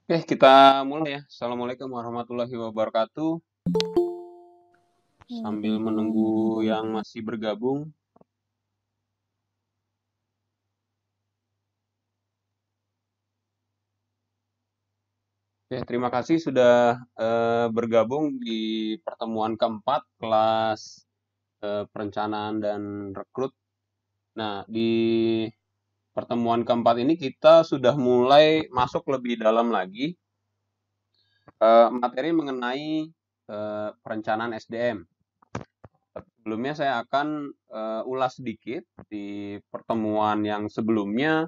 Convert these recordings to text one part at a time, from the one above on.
Oke, kita mulai ya. Assalamualaikum warahmatullahi wabarakatuh. Sambil menunggu yang masih bergabung. Oke, terima kasih sudah bergabung di pertemuan keempat kelas perencanaan dan rekrut. Nah, di pertemuan keempat ini kita sudah mulai masuk lebih dalam lagi materi mengenai perencanaan SDM. Sebelumnya saya akan ulas sedikit di pertemuan yang sebelumnya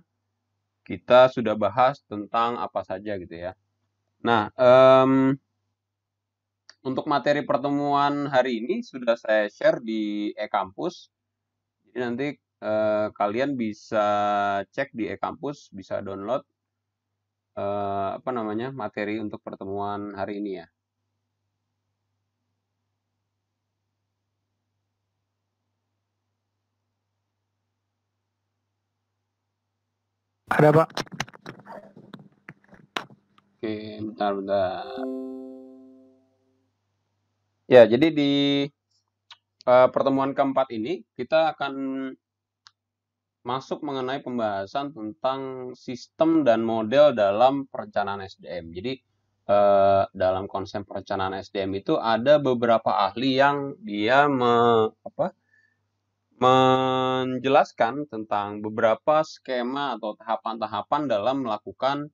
kita sudah bahas tentang apa saja gitu ya. Nah, untuk materi pertemuan hari ini sudah saya share di e-kampus. Jadi nanti kalian bisa cek di e-kampus, bisa download apa namanya materi untuk pertemuan hari ini ya. Ada, Pak. Oke, bentar-bentar. Ya, jadi di pertemuan keempat ini kita akan masuk mengenai pembahasan tentang sistem dan model dalam perencanaan SDM. Jadi dalam konsep perencanaan SDM itu ada beberapa ahli yang dia menjelaskan tentang beberapa skema atau tahapan-tahapan dalam melakukan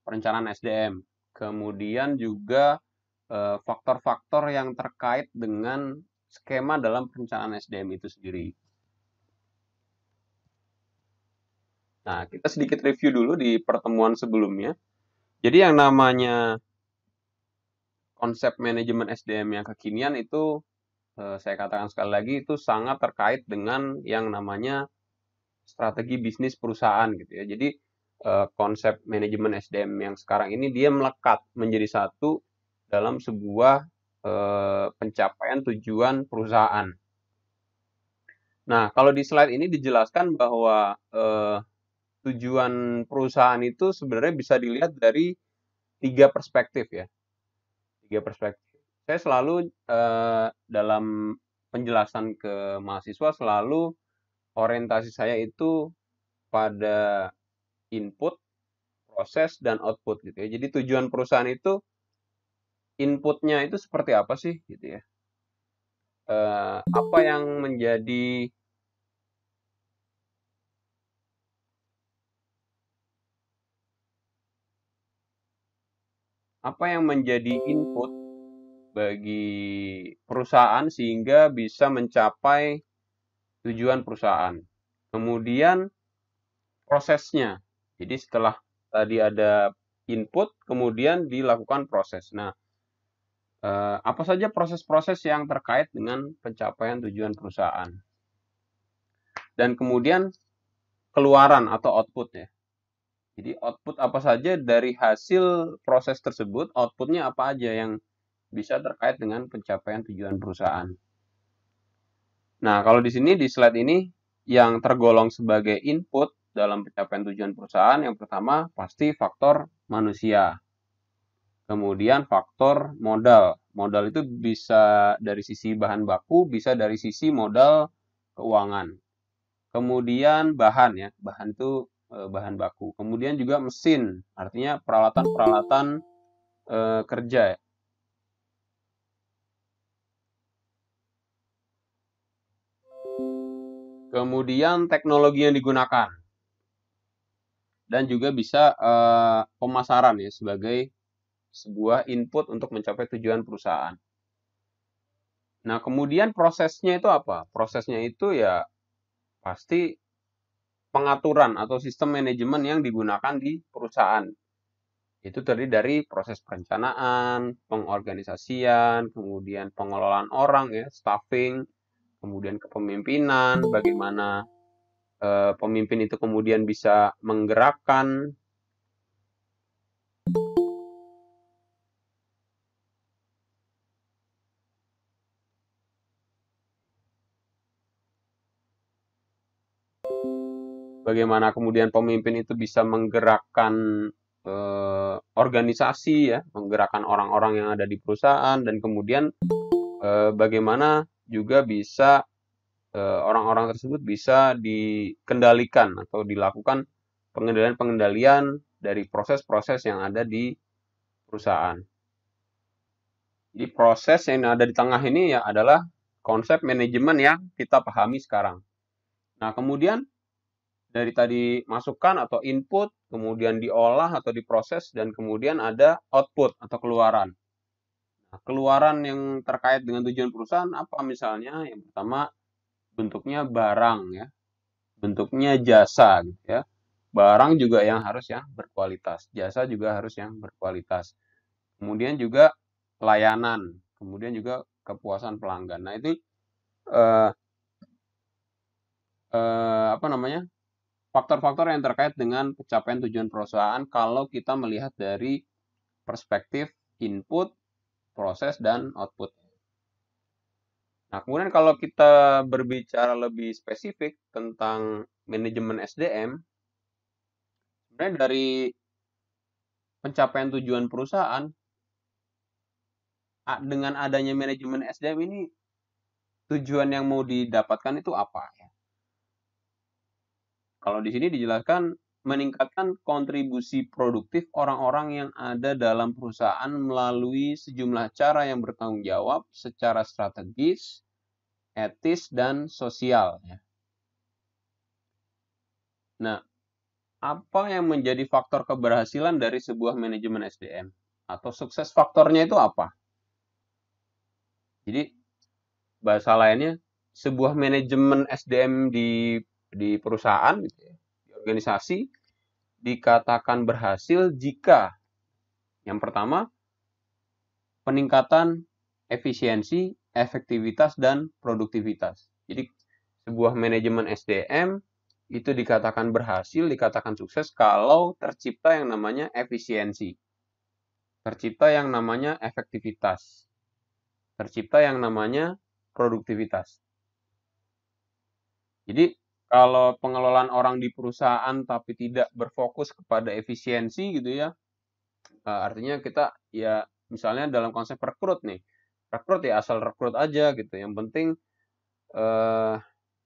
perencanaan SDM. Kemudian juga faktor-faktor yang terkait dengan skema dalam perencanaan SDM itu sendiri. Nah, kita sedikit review dulu di pertemuan sebelumnya. Jadi yang namanya konsep manajemen SDM yang kekinian itu saya katakan sekali lagi itu sangat terkait dengan yang namanya strategi bisnis perusahaan gitu ya. Jadi konsep manajemen SDM yang sekarang ini dia melekat menjadi satu dalam sebuah pencapaian tujuan perusahaan. Nah, kalau di slide ini dijelaskan bahwa tujuan perusahaan itu sebenarnya bisa dilihat dari tiga perspektif ya. Tiga perspektif. Saya selalu dalam penjelasan ke mahasiswa selalu orientasi saya itu pada input, proses, dan output gitu ya. Jadi tujuan perusahaan itu inputnya itu seperti apa sih gitu ya. Apa yang menjadi input bagi perusahaan sehingga bisa mencapai tujuan perusahaan. Kemudian prosesnya. Jadi setelah tadi ada input, kemudian dilakukan proses. Nah, apa saja proses-proses yang terkait dengan pencapaian tujuan perusahaan. Dan kemudian keluaran atau output ya. Jadi output apa saja dari hasil proses tersebut, outputnya apa aja yang bisa terkait dengan pencapaian tujuan perusahaan. Nah, kalau di sini di slide ini yang tergolong sebagai input dalam pencapaian tujuan perusahaan yang pertama pasti faktor manusia. Kemudian faktor modal. Modal itu bisa dari sisi bahan baku, bisa dari sisi modal keuangan. Kemudian bahan ya, bahan itu bahan baku. Kemudian juga mesin, artinya peralatan-peralatan kerja ya. Kemudian teknologi yang digunakan dan juga bisa pemasaran ya sebagai sebuah input untuk mencapai tujuan perusahaan. Nah, kemudian prosesnya itu apa? Prosesnya itu ya pasti pengaturan atau sistem manajemen yang digunakan di perusahaan. Itu terdiri dari proses perencanaan, pengorganisasian, kemudian pengelolaan orang ya, staffing, kemudian kepemimpinan, bagaimana pemimpin itu kemudian bisa menggerakkan bagaimana kemudian pemimpin itu bisa menggerakkan organisasi ya, menggerakkan orang-orang yang ada di perusahaan, dan kemudian bagaimana juga bisa orang-orang tersebut bisa dikendalikan atau dilakukan pengendalian-pengendalian dari proses-proses yang ada di perusahaan. Jadi proses yang ada di tengah ini ya adalah konsep manajemen yang kita pahami sekarang. Nah, kemudian dari tadi masukan atau input, kemudian diolah atau diproses, dan kemudian ada output atau keluaran. Nah, keluaran yang terkait dengan tujuan perusahaan apa misalnya? Yang pertama, bentuknya barang ya, bentuknya jasa gitu ya. Barang juga yang harus yang berkualitas, jasa juga harus yang berkualitas. Kemudian juga layanan, kemudian juga kepuasan pelanggan. Nah, itu eh, apa namanya? Faktor-faktor yang terkait dengan pencapaian tujuan perusahaan kalau kita melihat dari perspektif input, proses, dan output. Nah, kemudian kalau kita berbicara lebih spesifik tentang manajemen SDM, sebenarnya dari pencapaian tujuan perusahaan, dengan adanya manajemen SDM ini, tujuan yang mau didapatkan itu apa ya? Kalau di sini dijelaskan meningkatkan kontribusi produktif orang-orang yang ada dalam perusahaan melalui sejumlah cara yang bertanggung jawab secara strategis, etis, dan sosial. Ya. Nah, apa yang menjadi faktor keberhasilan dari sebuah manajemen SDM? Atau sukses faktornya itu apa? Jadi, bahasa lainnya, sebuah manajemen SDM di perusahaan, gitu ya, di organisasi, dikatakan berhasil jika yang pertama, peningkatan efisiensi, efektivitas, dan produktivitas. Jadi, sebuah manajemen SDM itu dikatakan berhasil, dikatakan sukses kalau tercipta yang namanya efisiensi, tercipta yang namanya efektivitas, tercipta yang namanya produktivitas. Jadi, kalau pengelolaan orang di perusahaan tapi tidak berfokus kepada efisiensi gitu ya, artinya kita ya misalnya dalam konsep rekrut nih, rekrut ya asal rekrut aja gitu. Yang penting eh,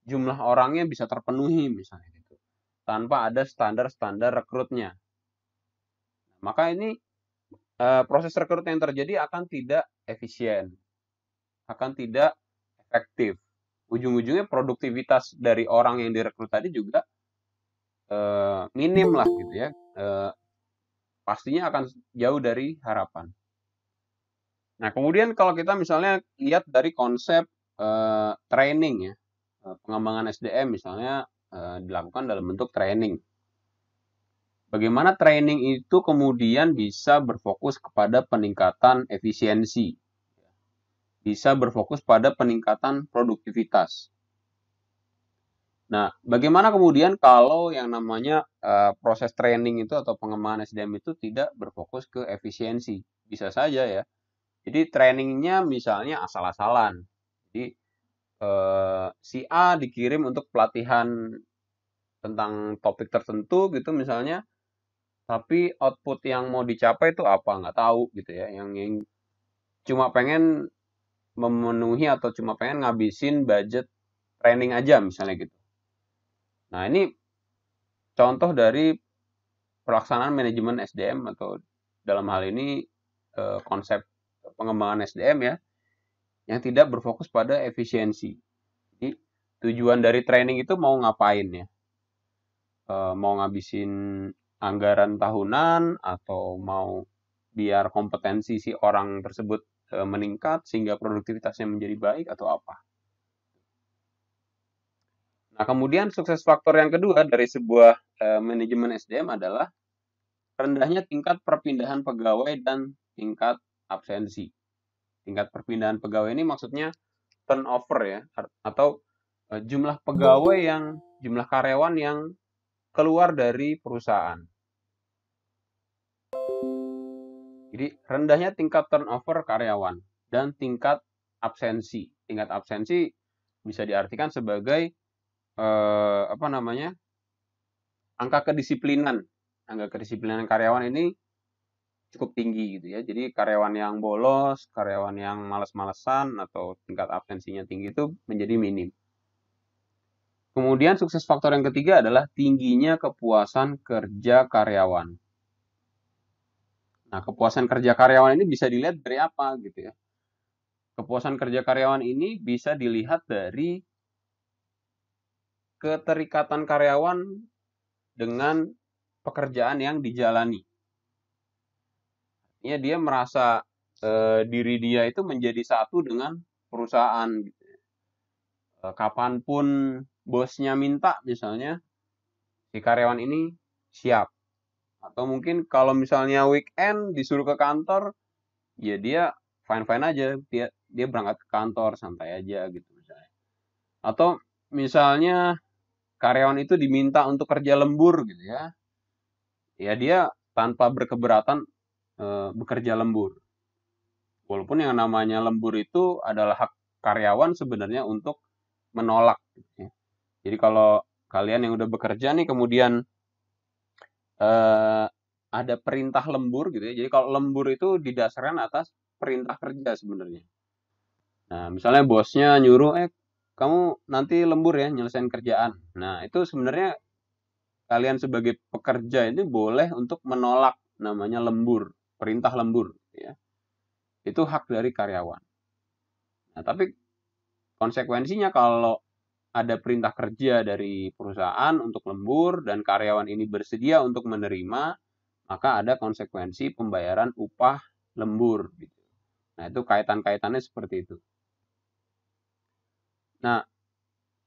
jumlah orangnya bisa terpenuhi misalnya gitu, tanpa ada standar-standar rekrutnya. Maka ini proses rekrut yang terjadi akan tidak efisien, akan tidak efektif. Ujung-ujungnya produktivitas dari orang yang direkrut tadi juga minim lah gitu ya. Pastinya akan jauh dari harapan. Nah, kemudian kalau kita misalnya lihat dari konsep training ya, pengembangan SDM misalnya dilakukan dalam bentuk training. Bagaimana training itu kemudian bisa berfokus kepada peningkatan efisiensi, bisa berfokus pada peningkatan produktivitas. Nah, bagaimana kemudian kalau yang namanya proses training itu atau pengembangan SDM itu tidak berfokus ke efisiensi? Bisa saja ya. Jadi trainingnya misalnya asal-asalan. Jadi si A dikirim untuk pelatihan tentang topik tertentu gitu misalnya, tapi output yang mau dicapai itu apa nggak tahu gitu ya. Yang cuma pengen memenuhi atau cuma pengen ngabisin budget training aja misalnya gitu. Nah, ini contoh dari pelaksanaan manajemen SDM atau dalam hal ini konsep pengembangan SDM ya, yang tidak berfokus pada efisiensi. Jadi tujuan dari training itu mau ngapain ya? Mau ngabisin anggaran tahunan atau mau biar kompetensi si orang tersebut meningkat sehingga produktivitasnya menjadi baik atau apa? Nah, kemudian sukses faktor yang kedua dari sebuah manajemen SDM adalah rendahnya tingkat perpindahan pegawai dan tingkat absensi. Tingkat perpindahan pegawai ini maksudnya turnover ya, atau jumlah pegawai jumlah karyawan yang keluar dari perusahaan. Jadi rendahnya tingkat turnover karyawan dan tingkat absensi. Tingkat absensi bisa diartikan sebagai apa namanya, angka kedisiplinan angka kedisiplinan karyawan ini cukup tinggi gitu ya. Jadi karyawan yang bolos, karyawan yang malas-malesan atau tingkat absensinya tinggi itu menjadi minim. Kemudian sukses faktor yang ketiga adalah tingginya kepuasan kerja karyawan. Nah, kepuasan kerja karyawan ini bisa dilihat dari apa gitu ya. Kepuasan kerja karyawan ini bisa dilihat dari keterikatan karyawan dengan pekerjaan yang dijalani. Artinya dia merasa diri dia itu menjadi satu dengan perusahaan. Gitu. Kapanpun bosnya minta misalnya, si karyawan ini siap. Atau mungkin kalau misalnya weekend disuruh ke kantor, ya dia fine-fine aja. Dia berangkat ke kantor santai aja gitu misalnya. Atau misalnya karyawan itu diminta untuk kerja lembur gitu ya. Ya dia tanpa berkeberatan bekerja lembur. Walaupun yang namanya lembur itu adalah hak karyawan sebenarnya untuk menolak. Gitu ya. Jadi kalau kalian yang udah bekerja nih kemudian ada perintah lembur gitu ya. Jadi kalau lembur itu didasarkan atas perintah kerja sebenarnya. Nah, misalnya bosnya nyuruh, kamu nanti lembur ya nyelesain kerjaan. Nah, itu sebenarnya kalian sebagai pekerja ini boleh untuk menolak namanya lembur, perintah lembur. Ya. Itu hak dari karyawan. Nah, tapi konsekuensinya kalau ada perintah kerja dari perusahaan untuk lembur dan karyawan ini bersedia untuk menerima, maka ada konsekuensi pembayaran upah lembur. Gitu. Nah, itu kaitan-kaitannya seperti itu. Nah,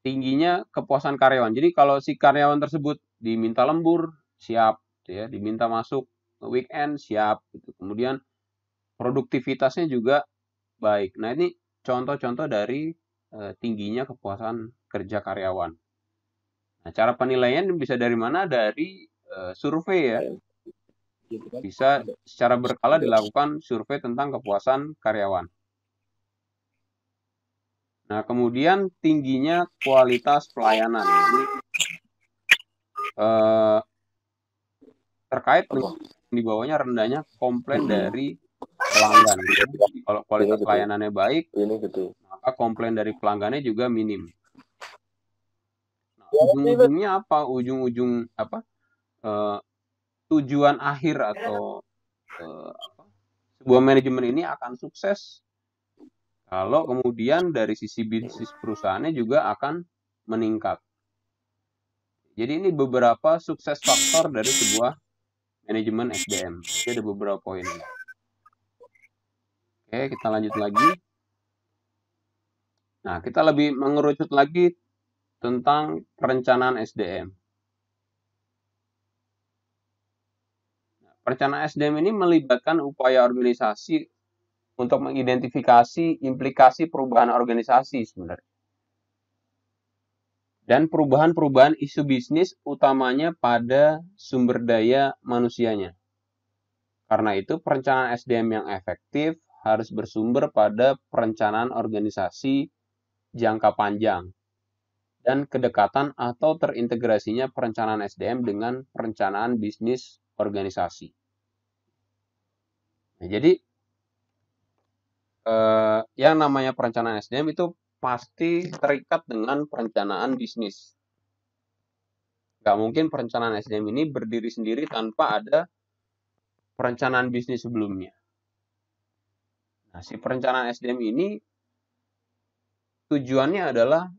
tingginya kepuasan karyawan. Jadi kalau si karyawan tersebut diminta lembur, siap. Gitu ya. Diminta masuk weekend, siap. Gitu. Kemudian produktivitasnya juga baik. Nah, ini contoh-contoh dari tingginya kepuasan kerja karyawan. Nah, cara penilaian bisa dari mana? Dari survei ya. Bisa secara berkala dilakukan survei tentang kepuasan karyawan. Nah, kemudian tingginya kualitas pelayanan. Ini terkait dengan di bawahnya rendahnya komplain dari pelanggan. Jadi kalau kualitas pelayanannya baik, maka komplain dari pelanggannya juga minim. Nah, ujung-ujungnya apa? Ujung-ujung apa? Tujuan akhir atau sebuah manajemen ini akan sukses kalau kemudian dari sisi bisnis perusahaannya juga akan meningkat. Jadi ini beberapa sukses faktor dari sebuah manajemen SDM. Jadi ada beberapa poin. Oke, kita lanjut lagi. Nah, kita lebih mengerucut lagi tentang perencanaan SDM. Perencanaan SDM ini melibatkan upaya organisasi untuk mengidentifikasi implikasi perubahan organisasi sebenarnya. Dan perubahan-perubahan isu bisnis utamanya pada sumber daya manusianya. Karena itu perencanaan SDM yang efektif harus bersumber pada perencanaan organisasi jangka panjang dan kedekatan atau terintegrasinya perencanaan SDM dengan perencanaan bisnis organisasi. Nah, jadi yang namanya perencanaan SDM itu pasti terikat dengan perencanaan bisnis. Gak mungkin perencanaan SDM ini berdiri sendiri tanpa ada perencanaan bisnis sebelumnya. Nah, si perencanaan SDM ini tujuannya adalah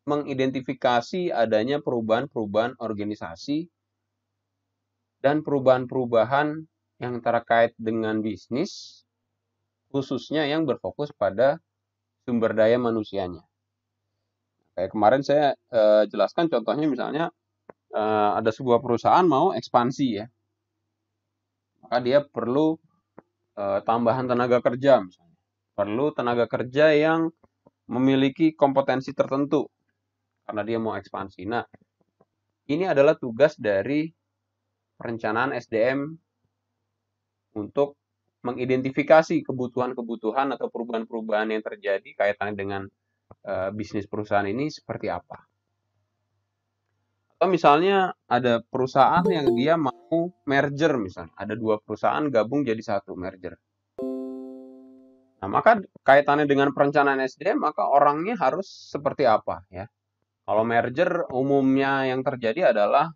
mengidentifikasi adanya perubahan-perubahan organisasi dan perubahan-perubahan yang terkait dengan bisnis, khususnya yang berfokus pada sumber daya manusianya. Kayak kemarin saya jelaskan contohnya misalnya ada sebuah perusahaan mau ekspansi ya, maka dia perlu tambahan tenaga kerja misalnya, perlu tenaga kerja yang memiliki kompetensi tertentu karena dia mau ekspansi. Nah, ini adalah tugas dari perencanaan SDM untuk mengidentifikasi kebutuhan-kebutuhan atau perubahan-perubahan yang terjadi kaitannya dengan bisnis perusahaan ini seperti apa. Atau misalnya ada perusahaan yang dia mau merger misalnya, ada dua perusahaan gabung jadi satu merger. Nah, maka kaitannya dengan perencanaan SDM, maka orangnya harus seperti apa ya? Kalau merger umumnya yang terjadi adalah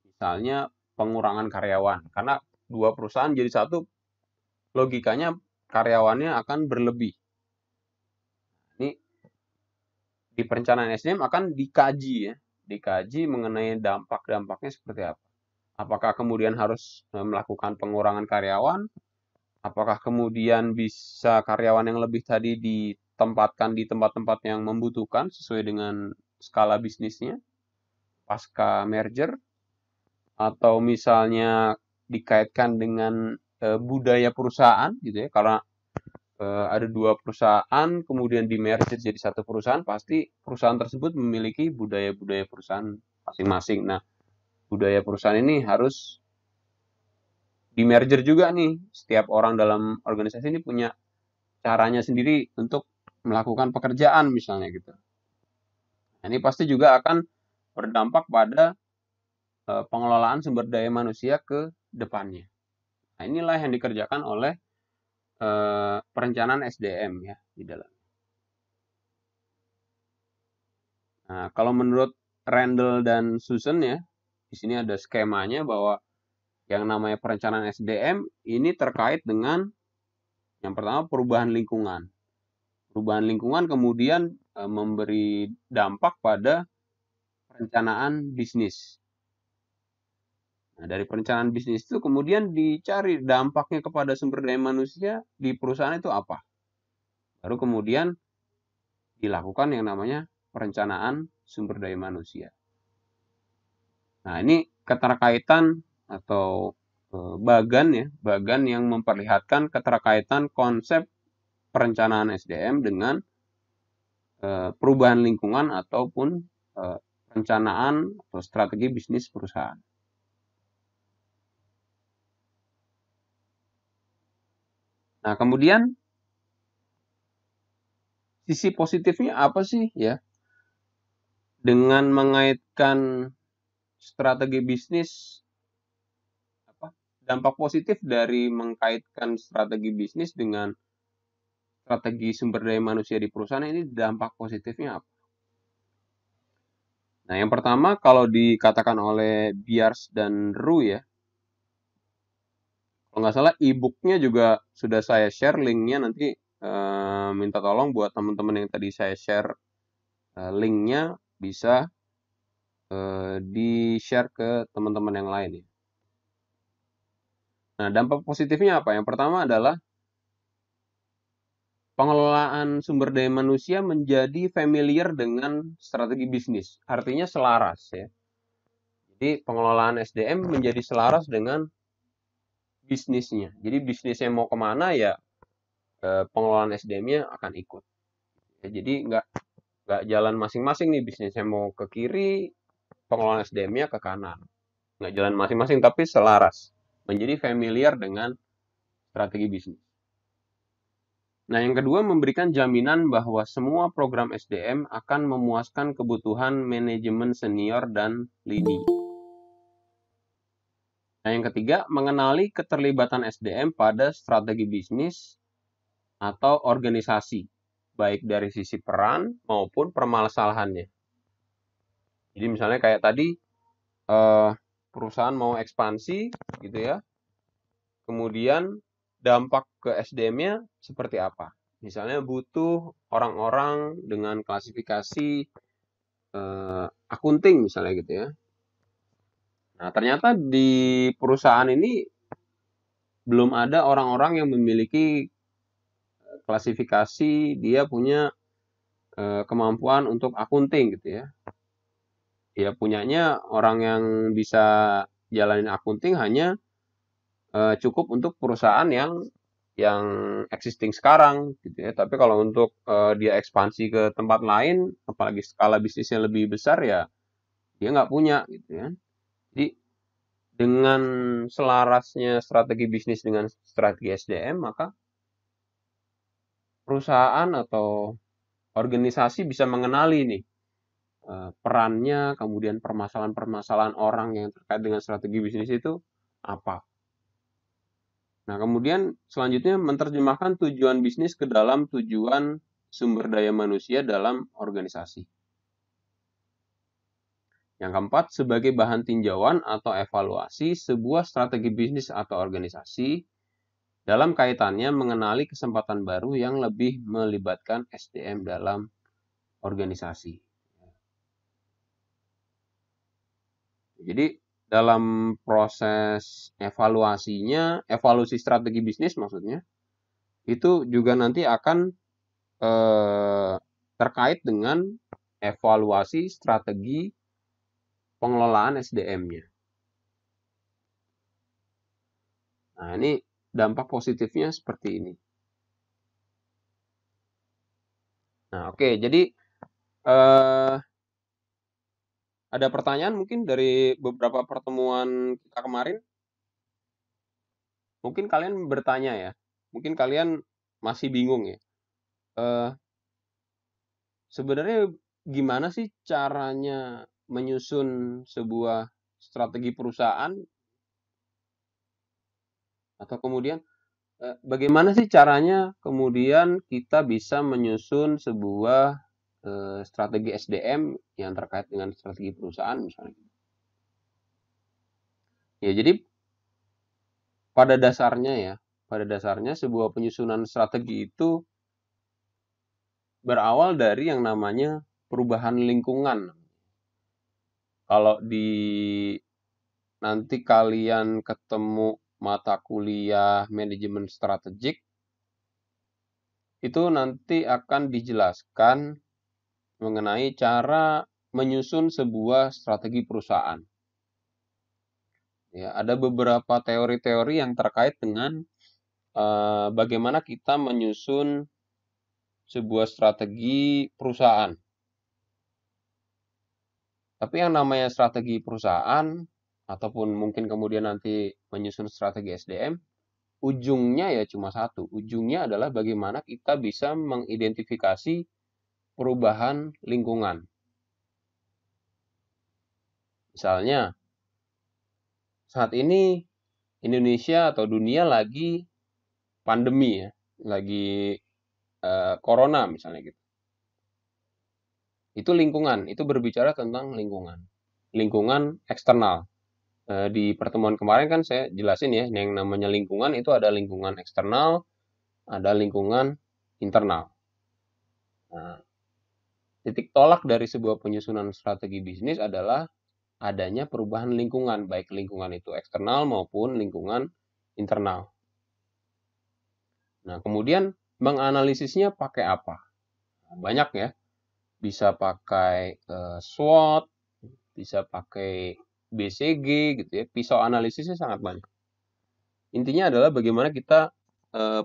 misalnya pengurangan karyawan, karena dua perusahaan jadi satu, logikanya karyawannya akan berlebih. Ini di perencanaan SDM akan dikaji ya, dikaji mengenai dampak-dampaknya seperti apa. Apakah kemudian harus melakukan pengurangan karyawan? Apakah kemudian bisa karyawan yang lebih tadi ditempatkan di tempat-tempat yang membutuhkan sesuai dengan skala bisnisnya pasca merger? Atau misalnya dikaitkan dengan budaya perusahaan gitu ya, karena ada dua perusahaan kemudian di merger jadi satu perusahaan, pasti perusahaan tersebut memiliki budaya-budaya perusahaan masing-masing. Nah, budaya perusahaan ini harus di merger juga nih. Setiap orang dalam organisasi ini punya caranya sendiri untuk melakukan pekerjaan misalnya gitu. Nah, ini pasti juga akan berdampak pada pengelolaan sumber daya manusia ke depannya. Nah, inilah yang dikerjakan oleh perencanaan SDM ya di dalam. Nah, kalau menurut Randall dan Susan ya, di sini ada skemanya bahwa yang namanya perencanaan SDM ini terkait dengan yang pertama perubahan lingkungan. Perubahan lingkungan kemudian memberi dampak pada perencanaan bisnis. Nah, dari perencanaan bisnis itu kemudian dicari dampaknya kepada sumber daya manusia di perusahaan itu apa. Baru kemudian dilakukan yang namanya perencanaan sumber daya manusia. Nah, ini keterkaitan atau bagan yang memperlihatkan keterkaitan konsep perencanaan SDM dengan perubahan lingkungan ataupun perencanaan atau strategi bisnis perusahaan. Nah, kemudian sisi positifnya apa sih ya? Dengan mengaitkan strategi bisnis, dampak positif dari mengkaitkan strategi bisnis dengan strategi sumber daya manusia di perusahaan ini, dampak positifnya apa? Nah, yang pertama kalau dikatakan oleh Biars dan Ru ya, kalau nggak salah e-booknya juga sudah saya share linknya, nanti minta tolong buat teman-teman yang tadi saya share linknya bisa di-share ke teman-teman yang lain ya. Nah, dampak positifnya apa? Yang pertama adalah pengelolaan sumber daya manusia menjadi familiar dengan strategi bisnis. Artinya selaras ya. Jadi pengelolaan SDM menjadi selaras dengan bisnisnya. Jadi bisnisnya mau kemana ya pengelolaan SDM-nya akan ikut. Ya, jadi nggak jalan masing-masing nih, bisnisnya mau ke kiri, pengelolaan SDM-nya ke kanan. Nggak jalan masing-masing tapi selaras. Menjadi familiar dengan strategi bisnis. Nah, yang kedua memberikan jaminan bahwa semua program SDM akan memuaskan kebutuhan manajemen senior dan lini. Nah, yang ketiga, mengenali keterlibatan SDM pada strategi bisnis atau organisasi, baik dari sisi peran maupun permasalahannya. Jadi misalnya kayak tadi, perusahaan mau ekspansi gitu ya, kemudian dampak ke SDM-nya seperti apa? Misalnya butuh orang-orang dengan klasifikasi akunting misalnya gitu ya. Nah, ternyata di perusahaan ini belum ada orang-orang yang memiliki klasifikasi, dia punya kemampuan untuk akunting gitu ya. Ya punyanya orang yang bisa jalanin akunting hanya cukup untuk perusahaan yang existing sekarang gitu ya. Tapi kalau untuk dia ekspansi ke tempat lain, apalagi skala bisnisnya lebih besar ya dia nggak punya gitu ya. Jadi dengan selarasnya strategi bisnis dengan strategi SDM, maka perusahaan atau organisasi bisa mengenali nih perannya, kemudian permasalahan-permasalahan orang yang terkait dengan strategi bisnis itu apa. Nah, kemudian selanjutnya menerjemahkan tujuan bisnis ke dalam tujuan sumber daya manusia dalam organisasi. Yang keempat, sebagai bahan tinjauan atau evaluasi sebuah strategi bisnis atau organisasi dalam kaitannya mengenali kesempatan baru yang lebih melibatkan SDM dalam organisasi. Jadi dalam proses evaluasinya, evaluasi strategi bisnis maksudnya, itu juga nanti akan terkait dengan evaluasi strategi pengelolaan SDM-nya. Nah, ini dampak positifnya seperti ini. Nah, oke, jadi ada pertanyaan mungkin dari beberapa pertemuan kita kemarin? Mungkin kalian bertanya ya, mungkin kalian masih bingung ya. Sebenarnya gimana sih caranya menyusun sebuah strategi perusahaan? Atau kemudian bagaimana sih caranya kemudian kita bisa menyusun sebuah strategi SDM yang terkait dengan strategi perusahaan misalnya? Ya, jadi pada dasarnya sebuah penyusunan strategi itu berawal dari yang namanya perubahan lingkungan. Kalau nanti kalian ketemu mata kuliah manajemen strategik, itu nanti akan dijelaskan mengenai cara menyusun sebuah strategi perusahaan. Ya, ada beberapa teori-teori yang terkait dengan bagaimana kita menyusun sebuah strategi perusahaan. Tapi yang namanya strategi perusahaan, ataupun mungkin kemudian nanti menyusun strategi SDM, ujungnya ya cuma satu. Ujungnya adalah bagaimana kita bisa mengidentifikasi perubahan lingkungan. Misalnya, saat ini Indonesia atau dunia lagi pandemi ya, lagi corona misalnya gitu. Itu lingkungan, itu berbicara tentang lingkungan eksternal. Di pertemuan kemarin kan saya jelasin ya, yang namanya lingkungan itu ada lingkungan eksternal, ada lingkungan internal. Nah, titik tolak dari sebuah penyusunan strategi bisnis adalah adanya perubahan lingkungan, baik lingkungan itu eksternal maupun lingkungan internal. Nah, kemudian menganalisisnya pakai apa? Banyak ya, bisa pakai SWOT, bisa pakai BCG gitu ya, pisau analisisnya sangat banyak. Intinya adalah bagaimana kita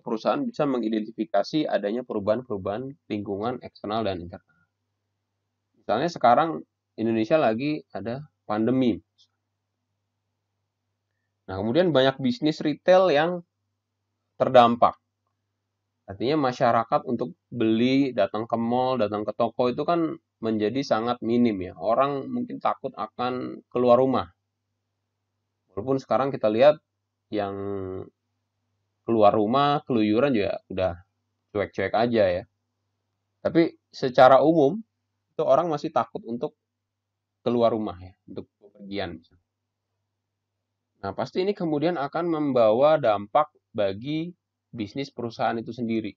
perusahaan bisa mengidentifikasi adanya perubahan-perubahan lingkungan eksternal dan internal. Misalnya sekarang Indonesia lagi ada pandemi. Nah, kemudian banyak bisnis retail yang terdampak. Artinya masyarakat untuk beli, datang ke mall, datang ke toko itu kan menjadi sangat minim ya. Orang mungkin takut akan keluar rumah. Walaupun sekarang kita lihat yang keluar rumah, keluyuran juga udah cuek-cuek aja ya. Tapi secara umum itu orang masih takut untuk keluar rumah ya, untuk bepergian. Nah, pasti ini kemudian akan membawa dampak bagi bisnis perusahaan itu sendiri.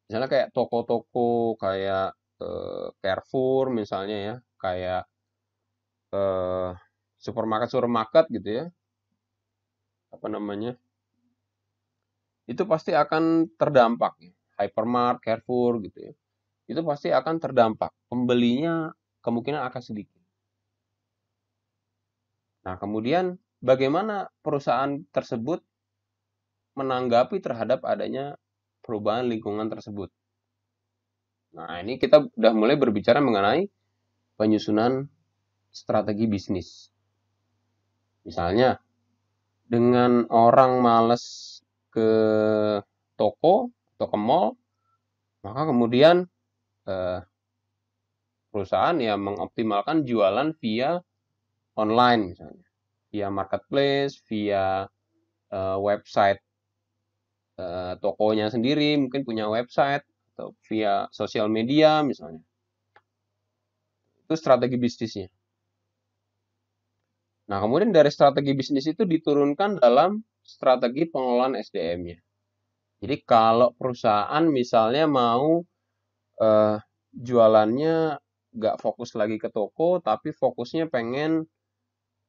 Misalnya kayak toko-toko kayak Carrefour misalnya ya, kayak supermarket gitu ya, apa namanya, itu pasti akan terdampak ya. Hypermart, Carrefour gitu ya, itu pasti akan terdampak. Pembelinya kemungkinan akan sedikit. Nah, kemudian bagaimana perusahaan tersebut menanggapi terhadap adanya perubahan lingkungan tersebut? Nah, ini kita udah mulai berbicara mengenai penyusunan strategi bisnis. Misalnya, dengan orang males ke toko atau ke mall, maka kemudian perusahaan ya mengoptimalkan jualan via online misalnya, via marketplace, via website tokonya sendiri, mungkin punya website atau via sosial media misalnya. Itu strategi bisnisnya. Nah, kemudian dari strategi bisnis itu diturunkan dalam strategi pengelolaan SDM-nya. Jadi kalau perusahaan misalnya mau jualannya nggak fokus lagi ke toko, tapi fokusnya pengen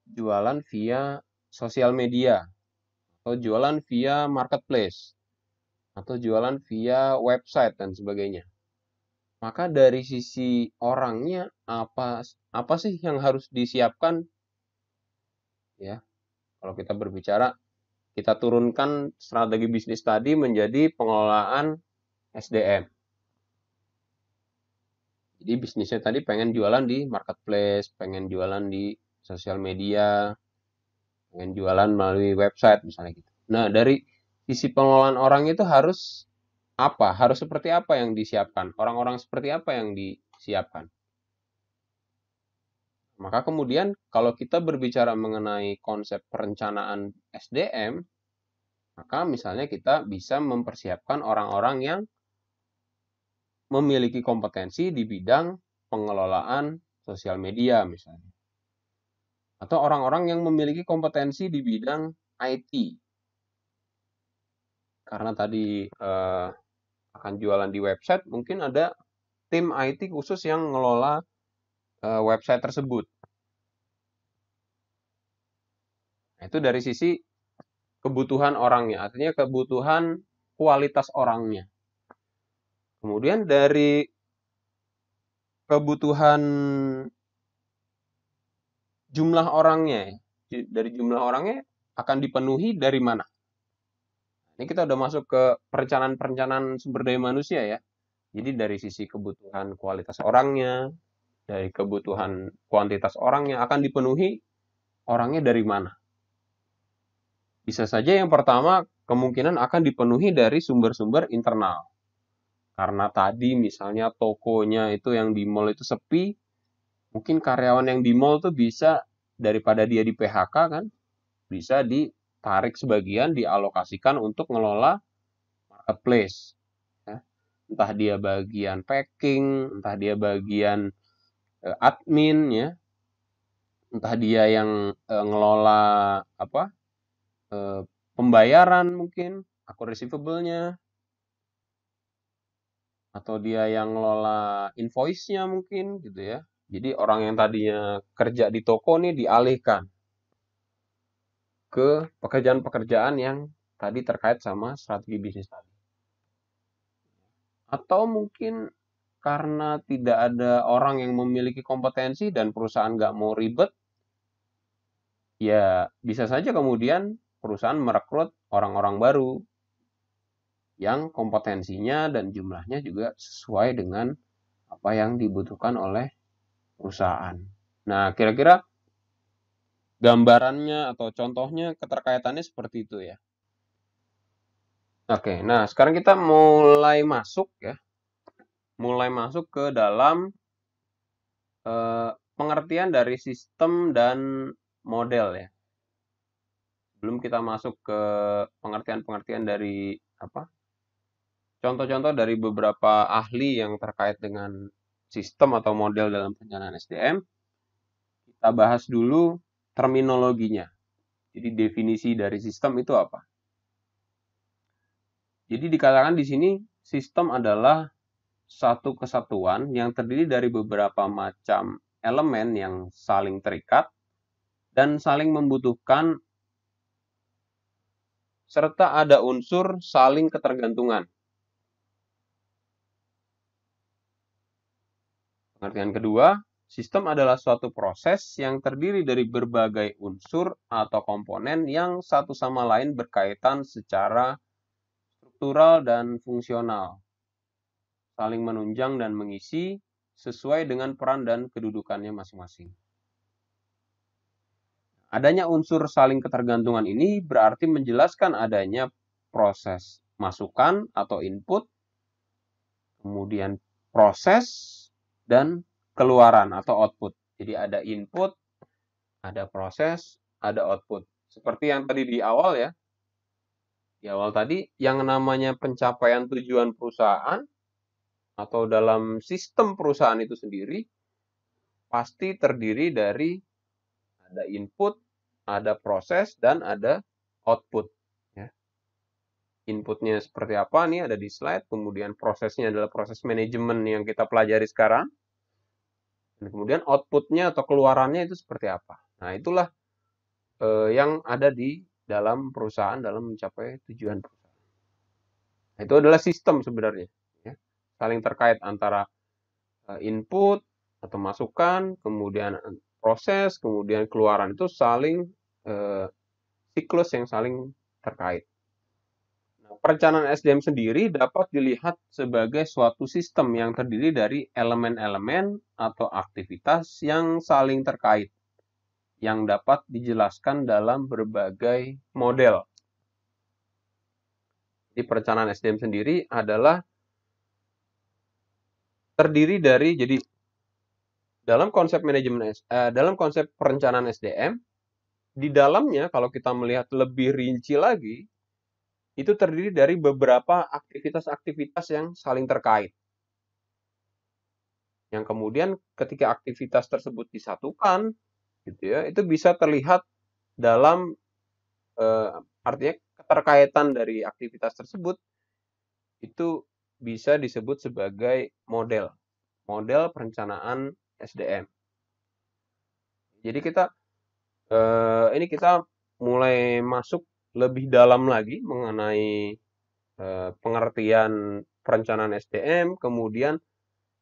jualan via sosial media, atau jualan via marketplace, atau jualan via website dan sebagainya. Maka dari sisi orangnya apa sih yang harus disiapkan? Ya, kalau kita berbicara, kita turunkan strategi bisnis tadi menjadi pengelolaan SDM. Jadi bisnisnya tadi pengen jualan di marketplace, pengen jualan di sosial media, pengen jualan melalui website misalnya gitu. Nah, dari sisi pengelolaan orang itu harus apa? Harus seperti apa yang disiapkan? Orang-orang seperti apa yang disiapkan? Maka kemudian kalau kita berbicara mengenai konsep perencanaan SDM, maka misalnya kita bisa mempersiapkan orang-orang yang memiliki kompetensi di bidang pengelolaan sosial media misalnya. Atau orang-orang yang memiliki kompetensi di bidang IT. Karena tadi akan jualan di website, mungkin ada tim IT khusus yang mengelola website tersebut. Nah, itu dari sisi kebutuhan orangnya, artinya kebutuhan kualitas orangnya. Kemudian dari kebutuhan jumlah orangnya, dari jumlah orangnya akan dipenuhi dari mana? Ini kita udah masuk ke perencanaan sumber daya manusia ya. Jadi dari sisi kebutuhan kualitas orangnya, dari kebutuhan kuantitas orangnya akan dipenuhi orangnya dari mana? Bisa saja yang pertama kemungkinan akan dipenuhi dari sumber-sumber internal. Karena tadi misalnya tokonya itu yang di mall itu sepi, mungkin karyawan yang di mall tuh bisa daripada dia di PHK kan, bisa ditarik sebagian, dialokasikan untuk ngelola marketplace. Ya. Entah dia bagian packing, entah dia bagian admin ya, entah dia yang ngelola pembayaran mungkin, akun receivable-nya, atau dia yang ngelola invoice-nya mungkin gitu ya. Jadi orang yang tadinya kerja di toko nih dialihkan ke pekerjaan-pekerjaan yang tadi terkait sama strategi bisnis tadi. Atau mungkin karena tidak ada orang yang memiliki kompetensi dan perusahaan nggak mau ribet, ya bisa saja kemudian perusahaan merekrut orang-orang baru yang kompetensinya dan jumlahnya juga sesuai dengan apa yang dibutuhkan oleh perusahaan. Nah, kira-kira gambarannya atau contohnya keterkaitannya seperti itu ya. Oke, nah sekarang kita mulai masuk ya. Mulai masuk ke dalam pengertian dari sistem dan model ya. Belum kita masuk ke pengertian-pengertian dari contoh-contoh dari beberapa ahli yang terkait dengan sistem atau model dalam perencanaan SDM. Kita bahas dulu terminologinya. Jadi definisi dari sistem itu apa? Jadi dikatakan di sini sistem adalah satu kesatuan yang terdiri dari beberapa macam elemen yang saling terikat dan saling membutuhkan serta ada unsur saling ketergantungan. Pengertian kedua, sistem adalah suatu proses yang terdiri dari berbagai unsur atau komponen yang satu sama lain berkaitan secara struktural dan fungsional, saling menunjang dan mengisi sesuai dengan peran dan kedudukannya masing-masing. Adanya unsur saling ketergantungan ini berarti menjelaskan adanya proses masukan atau input, kemudian proses, dan keluaran atau output. Jadi ada input, ada proses, ada output. Seperti yang tadi di awal ya. Di awal tadi, yang namanya pencapaian tujuan perusahaan atau dalam sistem perusahaan itu sendiri pasti terdiri dari ada input, ada proses, dan ada output. Ya. Inputnya seperti apa nih ada di slide, kemudian prosesnya adalah proses manajemen yang kita pelajari sekarang, dan kemudian outputnya atau keluarannya itu seperti apa. Nah itulah yang ada di dalam perusahaan dalam mencapai tujuan perusahaan. Nah, itu adalah sistem sebenarnya. Ya. Saling terkait antara input atau masukan, kemudian proses, kemudian keluaran itu saling siklus yang saling terkait. Nah, perencanaan SDM sendiri dapat dilihat sebagai suatu sistem yang terdiri dari elemen-elemen atau aktivitas yang saling terkait, yang dapat dijelaskan dalam berbagai model. Jadi perencanaan SDM sendiri adalah terdiri dari, jadi dalam konsep dalam konsep perencanaan SDM, di dalamnya kalau kita melihat lebih rinci lagi, itu terdiri dari beberapa aktivitas-aktivitas yang saling terkait. Yang kemudian ketika aktivitas tersebut disatukan, gitu ya, itu bisa terlihat dalam artinya keterkaitan dari aktivitas tersebut itu bisa disebut sebagai model perencanaan SDM. Jadi ini kita mulai masuk lebih dalam lagi mengenai pengertian perencanaan SDM, kemudian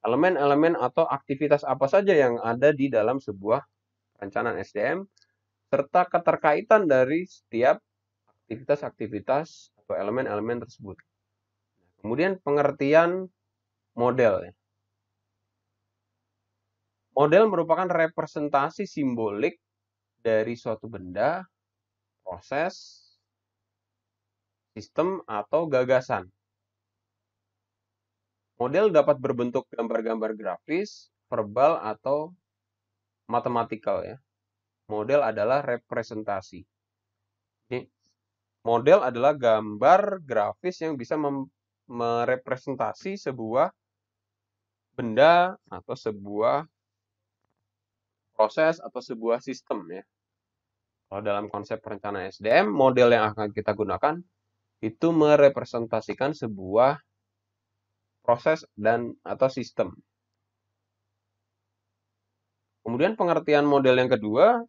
elemen-elemen atau aktivitas apa saja yang ada di dalam sebuah perencanaan SDM, serta keterkaitan dari setiap aktivitas-aktivitas atau elemen-elemen tersebut. Kemudian pengertian model. Model merupakan representasi simbolik dari suatu benda, proses, sistem, atau gagasan. Model dapat berbentuk gambar-gambar grafis, verbal, atau matematikal ya. Model adalah representasi. Jadi, model adalah gambar grafis yang bisa merepresentasi sebuah benda atau sebuah proses atau sebuah sistem ya. Kalau dalam konsep perencanaan SDM, model yang akan kita gunakan itu merepresentasikan sebuah proses dan atau sistem. Kemudian pengertian model yang kedua,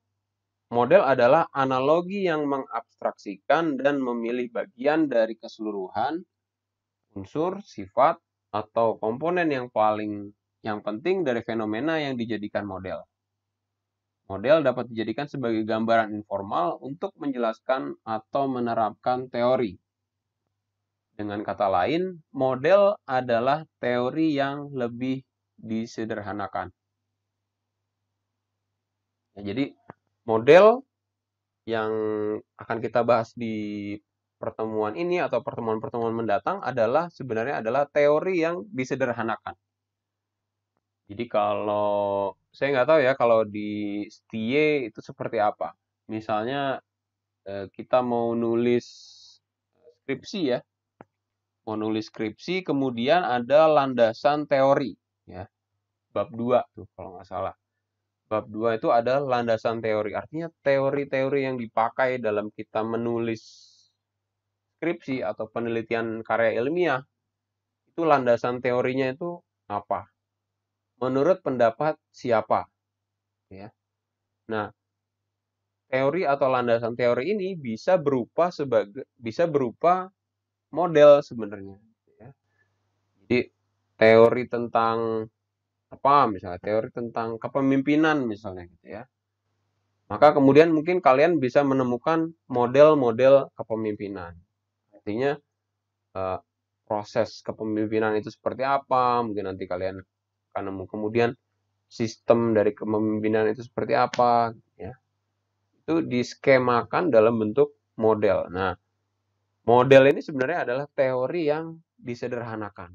model adalah analogi yang mengabstraksikan dan memilih bagian dari keseluruhan unsur, sifat, atau komponen yang penting dari fenomena yang dijadikan model. Model dapat dijadikan sebagai gambaran informal untuk menjelaskan atau menerapkan teori. Dengan kata lain, model adalah teori yang lebih disederhanakan. Ya, jadi model yang akan kita bahas di pertemuan ini atau pertemuan-pertemuan mendatang sebenarnya adalah teori yang disederhanakan. Jadi kalau saya nggak tahu ya kalau di STIE itu seperti apa. Misalnya kita mau nulis skripsi ya, mau nulis skripsi kemudian ada landasan teori ya, bab 2 tuh kalau nggak salah. Bab 2 itu ada landasan teori, artinya teori-teori yang dipakai dalam kita menulis skripsi atau penelitian karya ilmiah itu landasan teorinya itu apa? Menurut pendapat siapa? Ya. Nah, teori atau landasan teori ini bisa berupa model sebenarnya. Ya. Jadi teori tentang apa? Misalnya teori tentang kepemimpinan misalnya gitu ya. Maka kemudian mungkin kalian bisa menemukan model-model kepemimpinan. Artinya proses kepemimpinan itu seperti apa? Mungkin nanti kalian akan nemu kemudian sistem dari kepemimpinan itu seperti apa ya. Itu diskemakan dalam bentuk model. Nah, model ini sebenarnya adalah teori yang disederhanakan.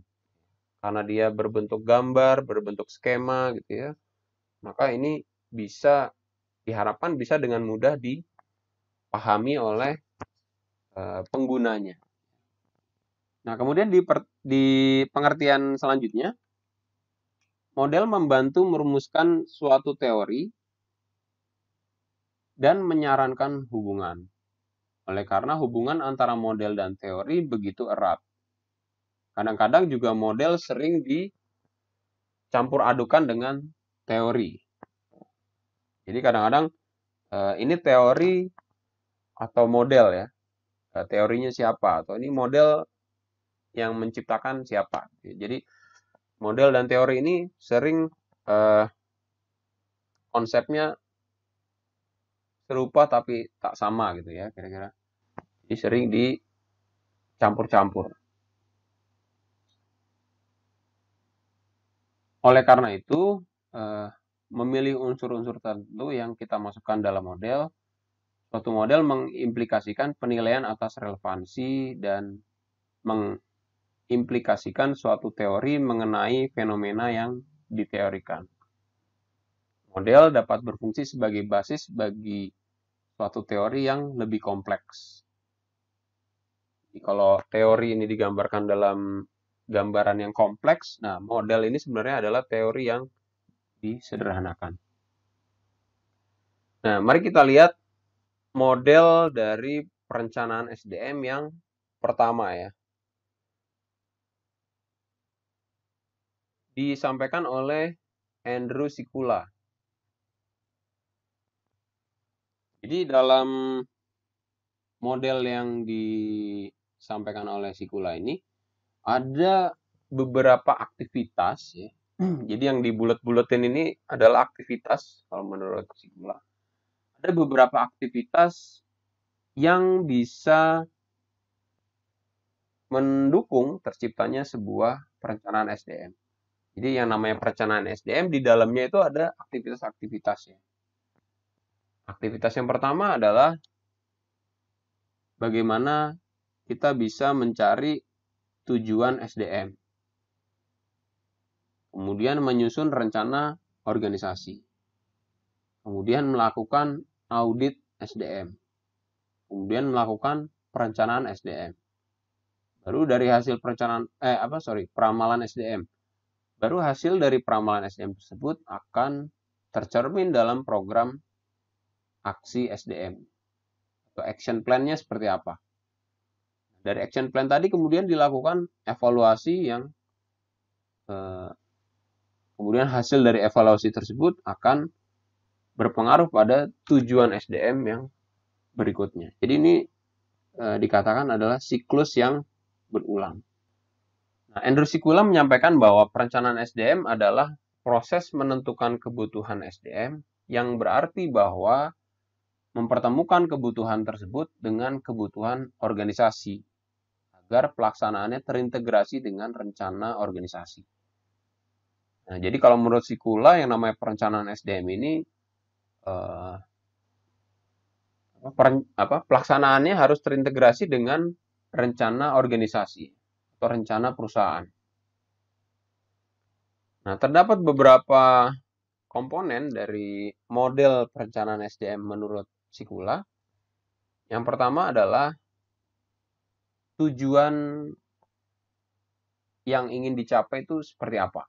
karena dia berbentuk gambar, berbentuk skema gitu ya, maka ini bisa diharapkan bisa dengan mudah dipahami oleh penggunanya. Nah, kemudian di pengertian selanjutnya, model membantu merumuskan suatu teori dan menyarankan hubungan. Oleh karena hubungan antara model dan teori begitu erat. Kadang-kadang juga model sering dicampur adukan dengan teori. Jadi kadang-kadang ini teori atau model ya. Teorinya siapa atau ini model yang menciptakan siapa. Jadi model dan teori ini sering konsepnya serupa tapi tak sama gitu ya kira-kira. Jadi sering dicampur-campur. Oleh karena itu, memilih unsur-unsur tertentu yang kita masukkan dalam model, suatu model mengimplikasikan penilaian atas relevansi dan mengimplikasikan suatu teori mengenai fenomena yang diteorikan. Model dapat berfungsi sebagai basis bagi suatu teori yang lebih kompleks. Jadi kalau teori ini digambarkan dalam gambaran yang kompleks, nah model ini sebenarnya adalah teori yang disederhanakan. Nah, mari kita lihat model dari perencanaan SDM yang pertama ya. Disampaikan oleh Andrew Sikula. Jadi dalam model yang disampaikan oleh Sikula ini ada beberapa aktivitas ya. Jadi yang dibulet-buletin ini adalah aktivitas kalau menurut Sikula. Ada beberapa aktivitas yang bisa mendukung terciptanya sebuah perencanaan SDM. Jadi yang namanya perencanaan SDM di dalamnya itu ada aktivitas-aktivitasnya. Aktivitas yang pertama adalah bagaimana kita bisa mencari tujuan SDM. Kemudian menyusun rencana organisasi. Kemudian melakukan audit SDM. Kemudian melakukan perencanaan SDM. Baru dari hasil peramalan SDM. Baru hasil dari peramalan SDM tersebut akan tercermin dalam program aksi SDM. Atau action plan-nya seperti apa. Dari action plan tadi kemudian dilakukan evaluasi yang kemudian hasil dari evaluasi tersebut akan berpengaruh pada tujuan SDM yang berikutnya. Jadi ini dikatakan adalah siklus yang berulang. Nah, Andrew Sikula menyampaikan bahwa perencanaan SDM adalah proses menentukan kebutuhan SDM yang berarti bahwa mempertemukan kebutuhan tersebut dengan kebutuhan organisasi agar pelaksanaannya terintegrasi dengan rencana organisasi. Nah, jadi kalau menurut Sikula yang namanya perencanaan SDM ini pelaksanaannya harus terintegrasi dengan rencana organisasi atau rencana perusahaan. Nah, terdapat beberapa komponen dari model perencanaan SDM menurut Sikula. Yang pertama adalah tujuan yang ingin dicapai itu seperti apa.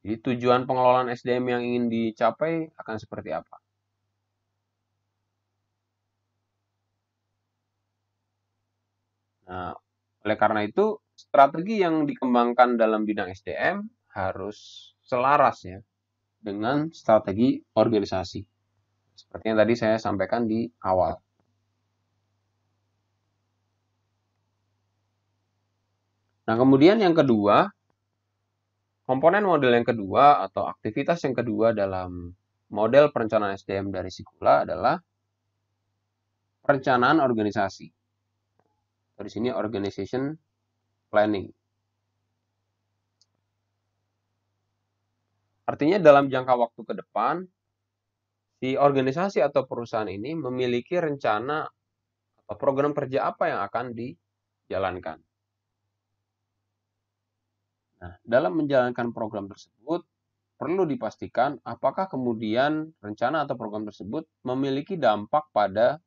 Jadi tujuan pengelolaan SDM yang ingin dicapai akan seperti apa. Nah, oleh karena itu, strategi yang dikembangkan dalam bidang SDM harus selaras ya dengan strategi organisasi. Seperti yang tadi saya sampaikan di awal. Nah, kemudian yang kedua, komponen model yang kedua atau aktivitas yang kedua dalam model perencanaan SDM dari Sikula adalah perencanaan organisasi. Di sini organization planning. Artinya dalam jangka waktu ke depan, si organisasi atau perusahaan ini memiliki rencana atau program kerja apa yang akan dijalankan. Nah, dalam menjalankan program tersebut, perlu dipastikan apakah kemudian rencana atau program tersebut memiliki dampak pada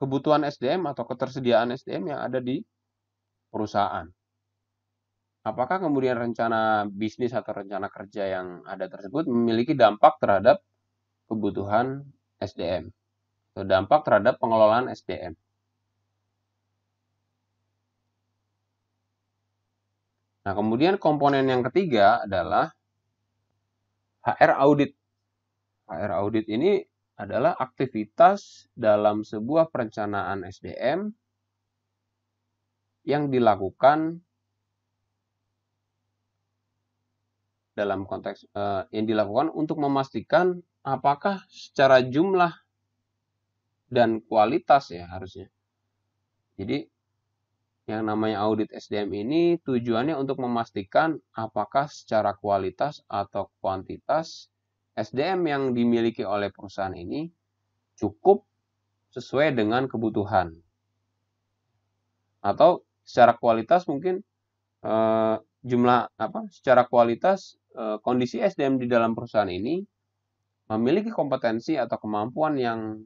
kebutuhan SDM atau ketersediaan SDM yang ada di perusahaan. Apakah kemudian rencana bisnis atau rencana kerja yang ada tersebut memiliki dampak terhadap kebutuhan SDM atau dampak terhadap pengelolaan SDM. Nah, kemudian komponen yang ketiga adalah HR audit. HR audit ini adalah aktivitas dalam sebuah perencanaan SDM yang dilakukan dalam konteks yang dilakukan untuk memastikan apakah secara jumlah dan kualitas ya harusnya. Jadi yang namanya audit SDM ini tujuannya untuk memastikan apakah secara kualitas atau kuantitas SDM yang dimiliki oleh perusahaan ini cukup sesuai dengan kebutuhan. Atau secara kualitas mungkin secara kualitas kondisi SDM di dalam perusahaan ini memiliki kompetensi atau kemampuan yang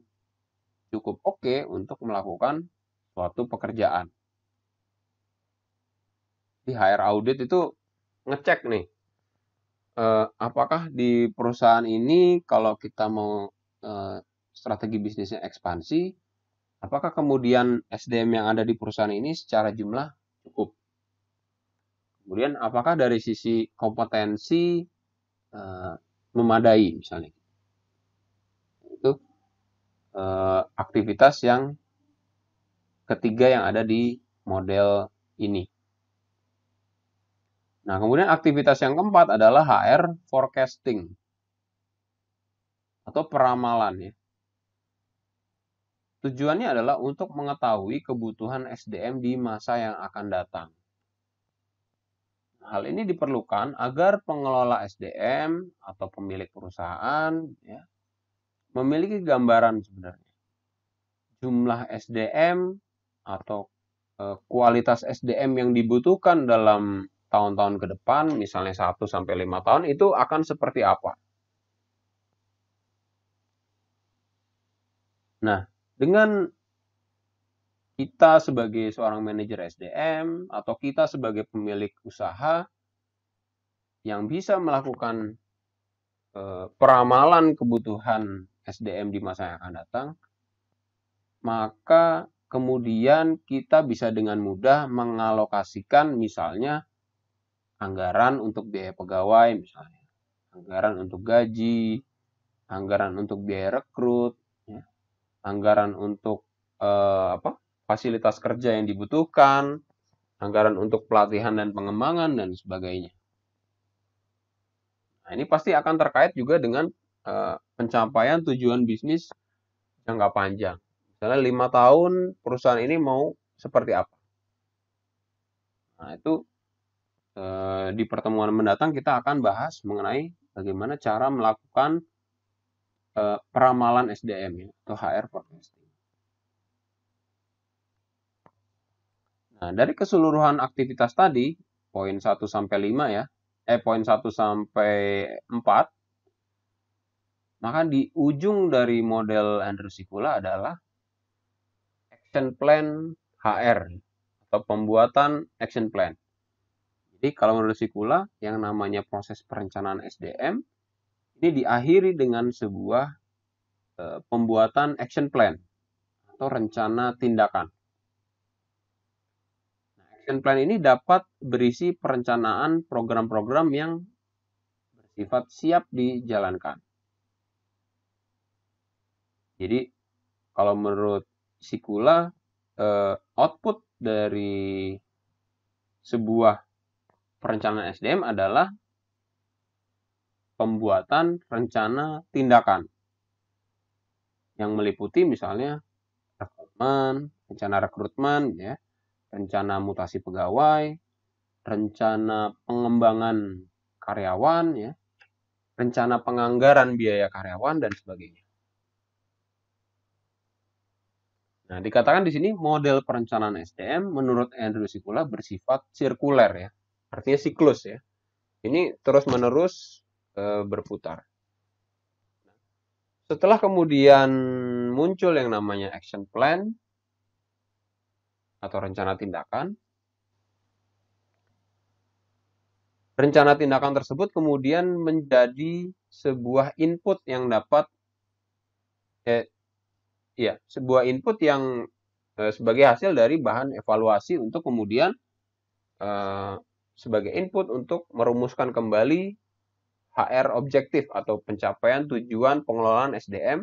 cukup oke untuk melakukan suatu pekerjaan. Di HR audit itu ngecek nih, apakah di perusahaan ini kalau kita mau strategi bisnisnya ekspansi, apakah kemudian SDM yang ada di perusahaan ini secara jumlah cukup. Kemudian apakah dari sisi kompetensi memadai misalnya. Itu aktivitas yang ketiga yang ada di model ini. Nah, kemudian aktivitas yang keempat adalah HR forecasting atau peramalan ya. Tujuannya adalah untuk mengetahui kebutuhan SDM di masa yang akan datang. Hal ini diperlukan agar pengelola SDM atau pemilik perusahaan ya, memiliki gambaran sebenarnya jumlah SDM atau kualitas SDM yang dibutuhkan dalam tahun-tahun ke depan, misalnya 1-5 tahun, itu akan seperti apa. Nah, dengan kita sebagai seorang manajer SDM atau kita sebagai pemilik usaha yang bisa melakukan peramalan kebutuhan SDM di masa yang akan datang, maka kemudian kita bisa dengan mudah mengalokasikan misalnya anggaran untuk biaya pegawai misalnya, anggaran untuk gaji, anggaran untuk biaya rekrut, ya, anggaran untuk fasilitas kerja yang dibutuhkan, anggaran untuk pelatihan dan pengembangan dan sebagainya. Nah, ini pasti akan terkait juga dengan pencapaian tujuan bisnis jangka panjang. Misalnya 5 tahun perusahaan ini mau seperti apa. Nah, itu di pertemuan mendatang kita akan bahas mengenai bagaimana cara melakukan peramalan SDM ya, atau HR forecasting. Nah, dari keseluruhan aktivitas tadi, poin 1 sampai 5 ya, poin 1 sampai 4, maka di ujung dari model Andrew Sikula adalah action plan HR atau pembuatan action plan. Jadi kalau menurut Sikula, yang namanya proses perencanaan SDM ini diakhiri dengan sebuah pembuatan action plan atau rencana tindakan. Nah, action plan ini dapat berisi perencanaan program-program yang bersifat siap dijalankan. Jadi kalau menurut Sikula, output dari sebuah perencanaan SDM adalah pembuatan rencana tindakan yang meliputi misalnya rencana rekrutmen, ya, rencana mutasi pegawai, rencana pengembangan karyawan, ya, rencana penganggaran biaya karyawan dan sebagainya. Nah, dikatakan di sini model perencanaan SDM menurut Andrew Sikula bersifat sirkuler ya. Artinya siklus ya. Ini terus-menerus berputar. Setelah kemudian muncul yang namanya action plan atau rencana tindakan, rencana tindakan tersebut kemudian menjadi sebuah input yang dapat sebuah input yang sebagai hasil dari bahan evaluasi untuk kemudian sebagai input untuk merumuskan kembali HR objektif atau pencapaian tujuan pengelolaan SDM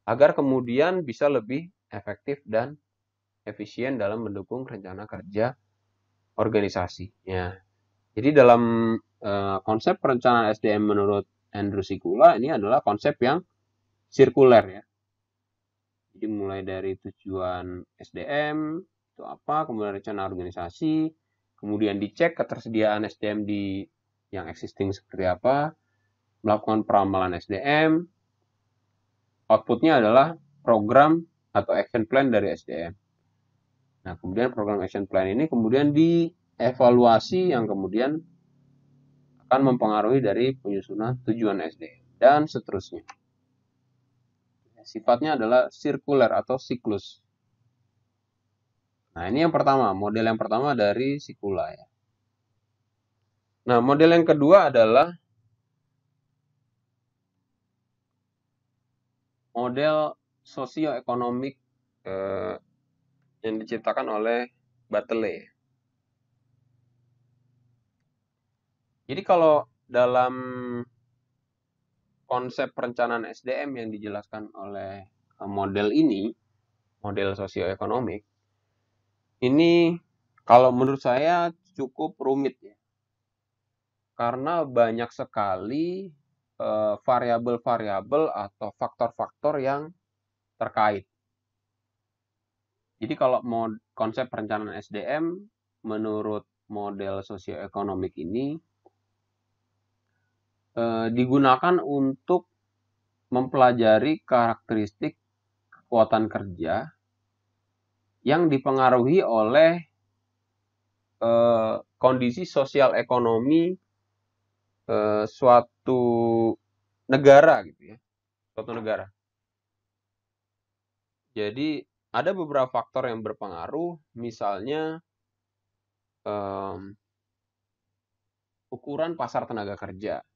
agar kemudian bisa lebih efektif dan efisien dalam mendukung rencana kerja organisasi. Ya. Jadi dalam konsep perencanaan SDM menurut Andrew Sikula ini adalah konsep yang sirkuler ya. Jadi mulai dari tujuan SDM itu apa, kemudian rencana organisasi, kemudian dicek ketersediaan SDM di yang existing seperti apa, melakukan peramalan SDM, outputnya adalah program atau action plan dari SDM. Nah, kemudian program action plan ini kemudian dievaluasi yang kemudian akan mempengaruhi dari penyusunan tujuan SDM dan seterusnya. Sifatnya adalah sirkuler atau siklus. Nah, ini yang pertama, model yang pertama dari Sikula ya. Nah, model yang kedua adalah model sosioekonomik yang diciptakan oleh Bartley. Jadi kalau dalam konsep perencanaan SDM yang dijelaskan oleh model ini, model sosioekonomik, ini kalau menurut saya cukup rumit ya. Karena banyak sekali variabel-variabel atau faktor-faktor yang terkait. Jadi kalau konsep perencanaan SDM menurut model sosioekonomik ini digunakan untuk mempelajari karakteristik kekuatan kerja yang dipengaruhi oleh kondisi sosial ekonomi suatu negara gitu ya, suatu negara. Jadi ada beberapa faktor yang berpengaruh, misalnya ukuran pasar tenaga kerja,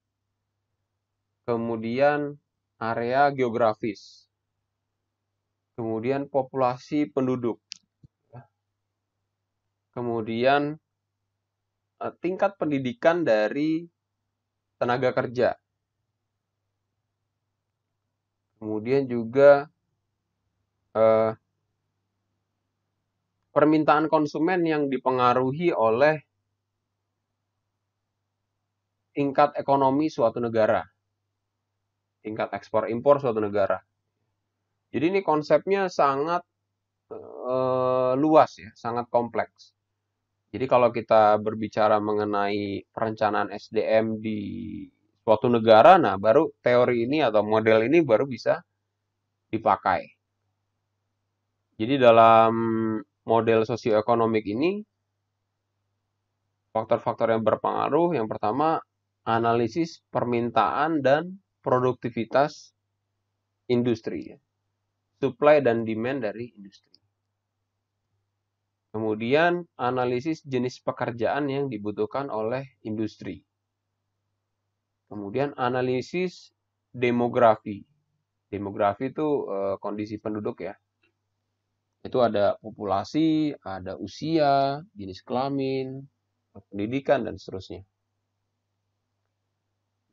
kemudian area geografis, kemudian populasi penduduk, kemudian tingkat pendidikan dari tenaga kerja, kemudian juga permintaan konsumen yang dipengaruhi oleh tingkat ekonomi suatu negara, tingkat ekspor impor suatu negara. Jadi ini konsepnya sangat luas ya, sangat kompleks. Jadi kalau kita berbicara mengenai perencanaan SDM di suatu negara, nah baru teori ini atau model ini baru bisa dipakai. Jadi dalam model sosioekonomik ini, faktor-faktor yang berpengaruh, yang pertama analisis permintaan dan produktivitas industri, supply dan demand dari industri. Kemudian analisis jenis pekerjaan yang dibutuhkan oleh industri. Kemudian analisis demografi. Demografi itu kondisi penduduk ya. Itu ada populasi, ada usia, jenis kelamin, pendidikan, dan seterusnya.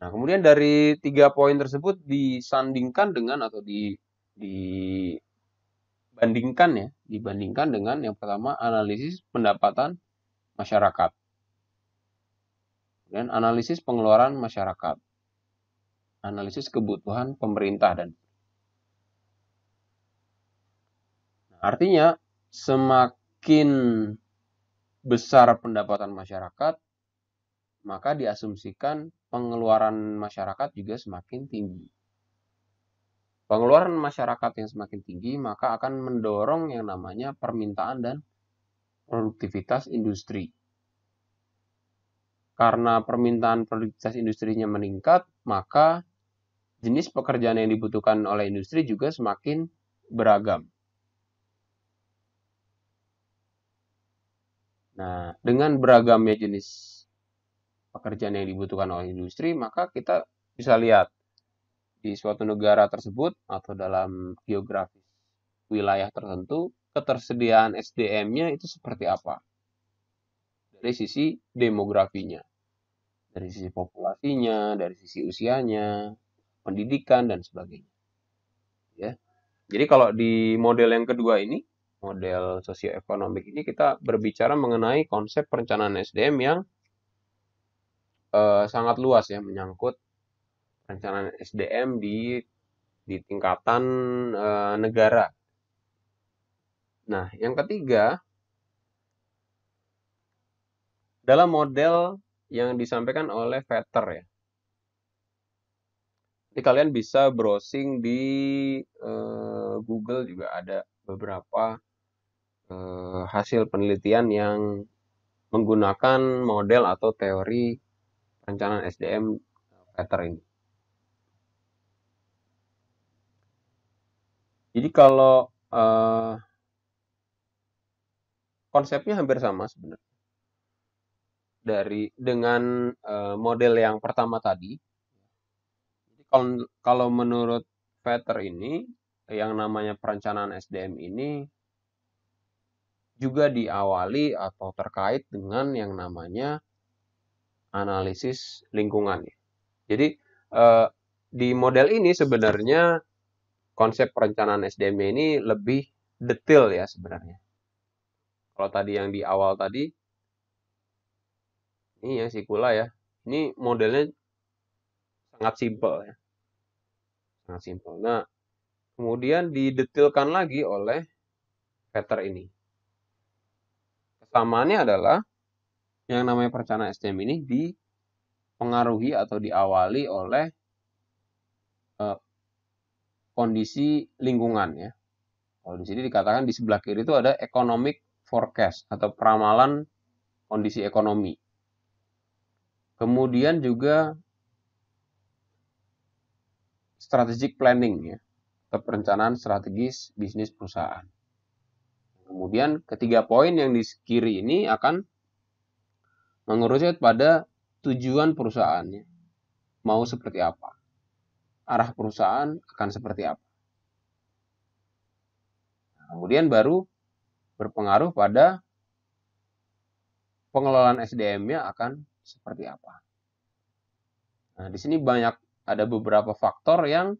Nah, kemudian dari 3 poin tersebut disandingkan dengan atau dibandingkan dengan yang pertama analisis pendapatan masyarakat. Dan analisis pengeluaran masyarakat. Analisis kebutuhan pemerintah dan artinya semakin besar pendapatan masyarakat, maka diasumsikan pengeluaran masyarakat juga semakin tinggi. pengeluaran masyarakat yang semakin tinggi, maka akan mendorong yang namanya permintaan dan produktivitas industri. Karena permintaan produktivitas industrinya meningkat, maka jenis pekerjaan yang dibutuhkan oleh industri juga semakin beragam. Nah, dengan beragamnya jenis pekerjaan yang dibutuhkan oleh industri, maka kita bisa lihat di suatu negara tersebut atau dalam geografis wilayah tertentu, ketersediaan SDM-nya itu seperti apa. Dari sisi demografinya, dari sisi populasinya, dari sisi usianya, pendidikan, dan sebagainya. Ya. Jadi kalau di model yang kedua ini, model sosioekonomik ini, kita berbicara mengenai konsep perencanaan SDM yang sangat luas ya, menyangkut perencanaan SDM di tingkatan negara. Nah, yang ketiga, dalam model yang disampaikan oleh Vetter ya. Jadi kalian bisa browsing di Google, juga ada beberapa hasil penelitian yang menggunakan model atau teori perencanaan SDM Vetter ini. Jadi kalau konsepnya hampir sama sebenarnya. Dengan model yang pertama tadi. Kalau menurut Vetter ini, yang namanya perencanaan SDM ini juga diawali atau terkait dengan yang namanya analisis lingkungan. Jadi di model ini sebenarnya konsep perencanaan SDM ini lebih detail ya sebenarnya. Kalau tadi yang di awal tadi, ini ya Sikula ya, ini modelnya sangat simpel ya. Sangat simpel. Nah, kemudian didetailkan lagi oleh Vetter ini. Kesamaannya adalah yang namanya perencanaan SDM ini dipengaruhi atau diawali oleh kondisi lingkungan ya. Kalau di sini dikatakan di sebelah kiri itu ada economic forecast atau peramalan kondisi ekonomi. Kemudian juga strategic planning ya, atau perencanaan strategis bisnis perusahaan. Kemudian ketiga poin yang di kiri ini akan mengerucut pada tujuan perusahaannya. Mau seperti apa? Arah perusahaan akan seperti apa? Kemudian baru berpengaruh pada pengelolaan SDM-nya akan seperti apa. Nah, di sini ada beberapa faktor yang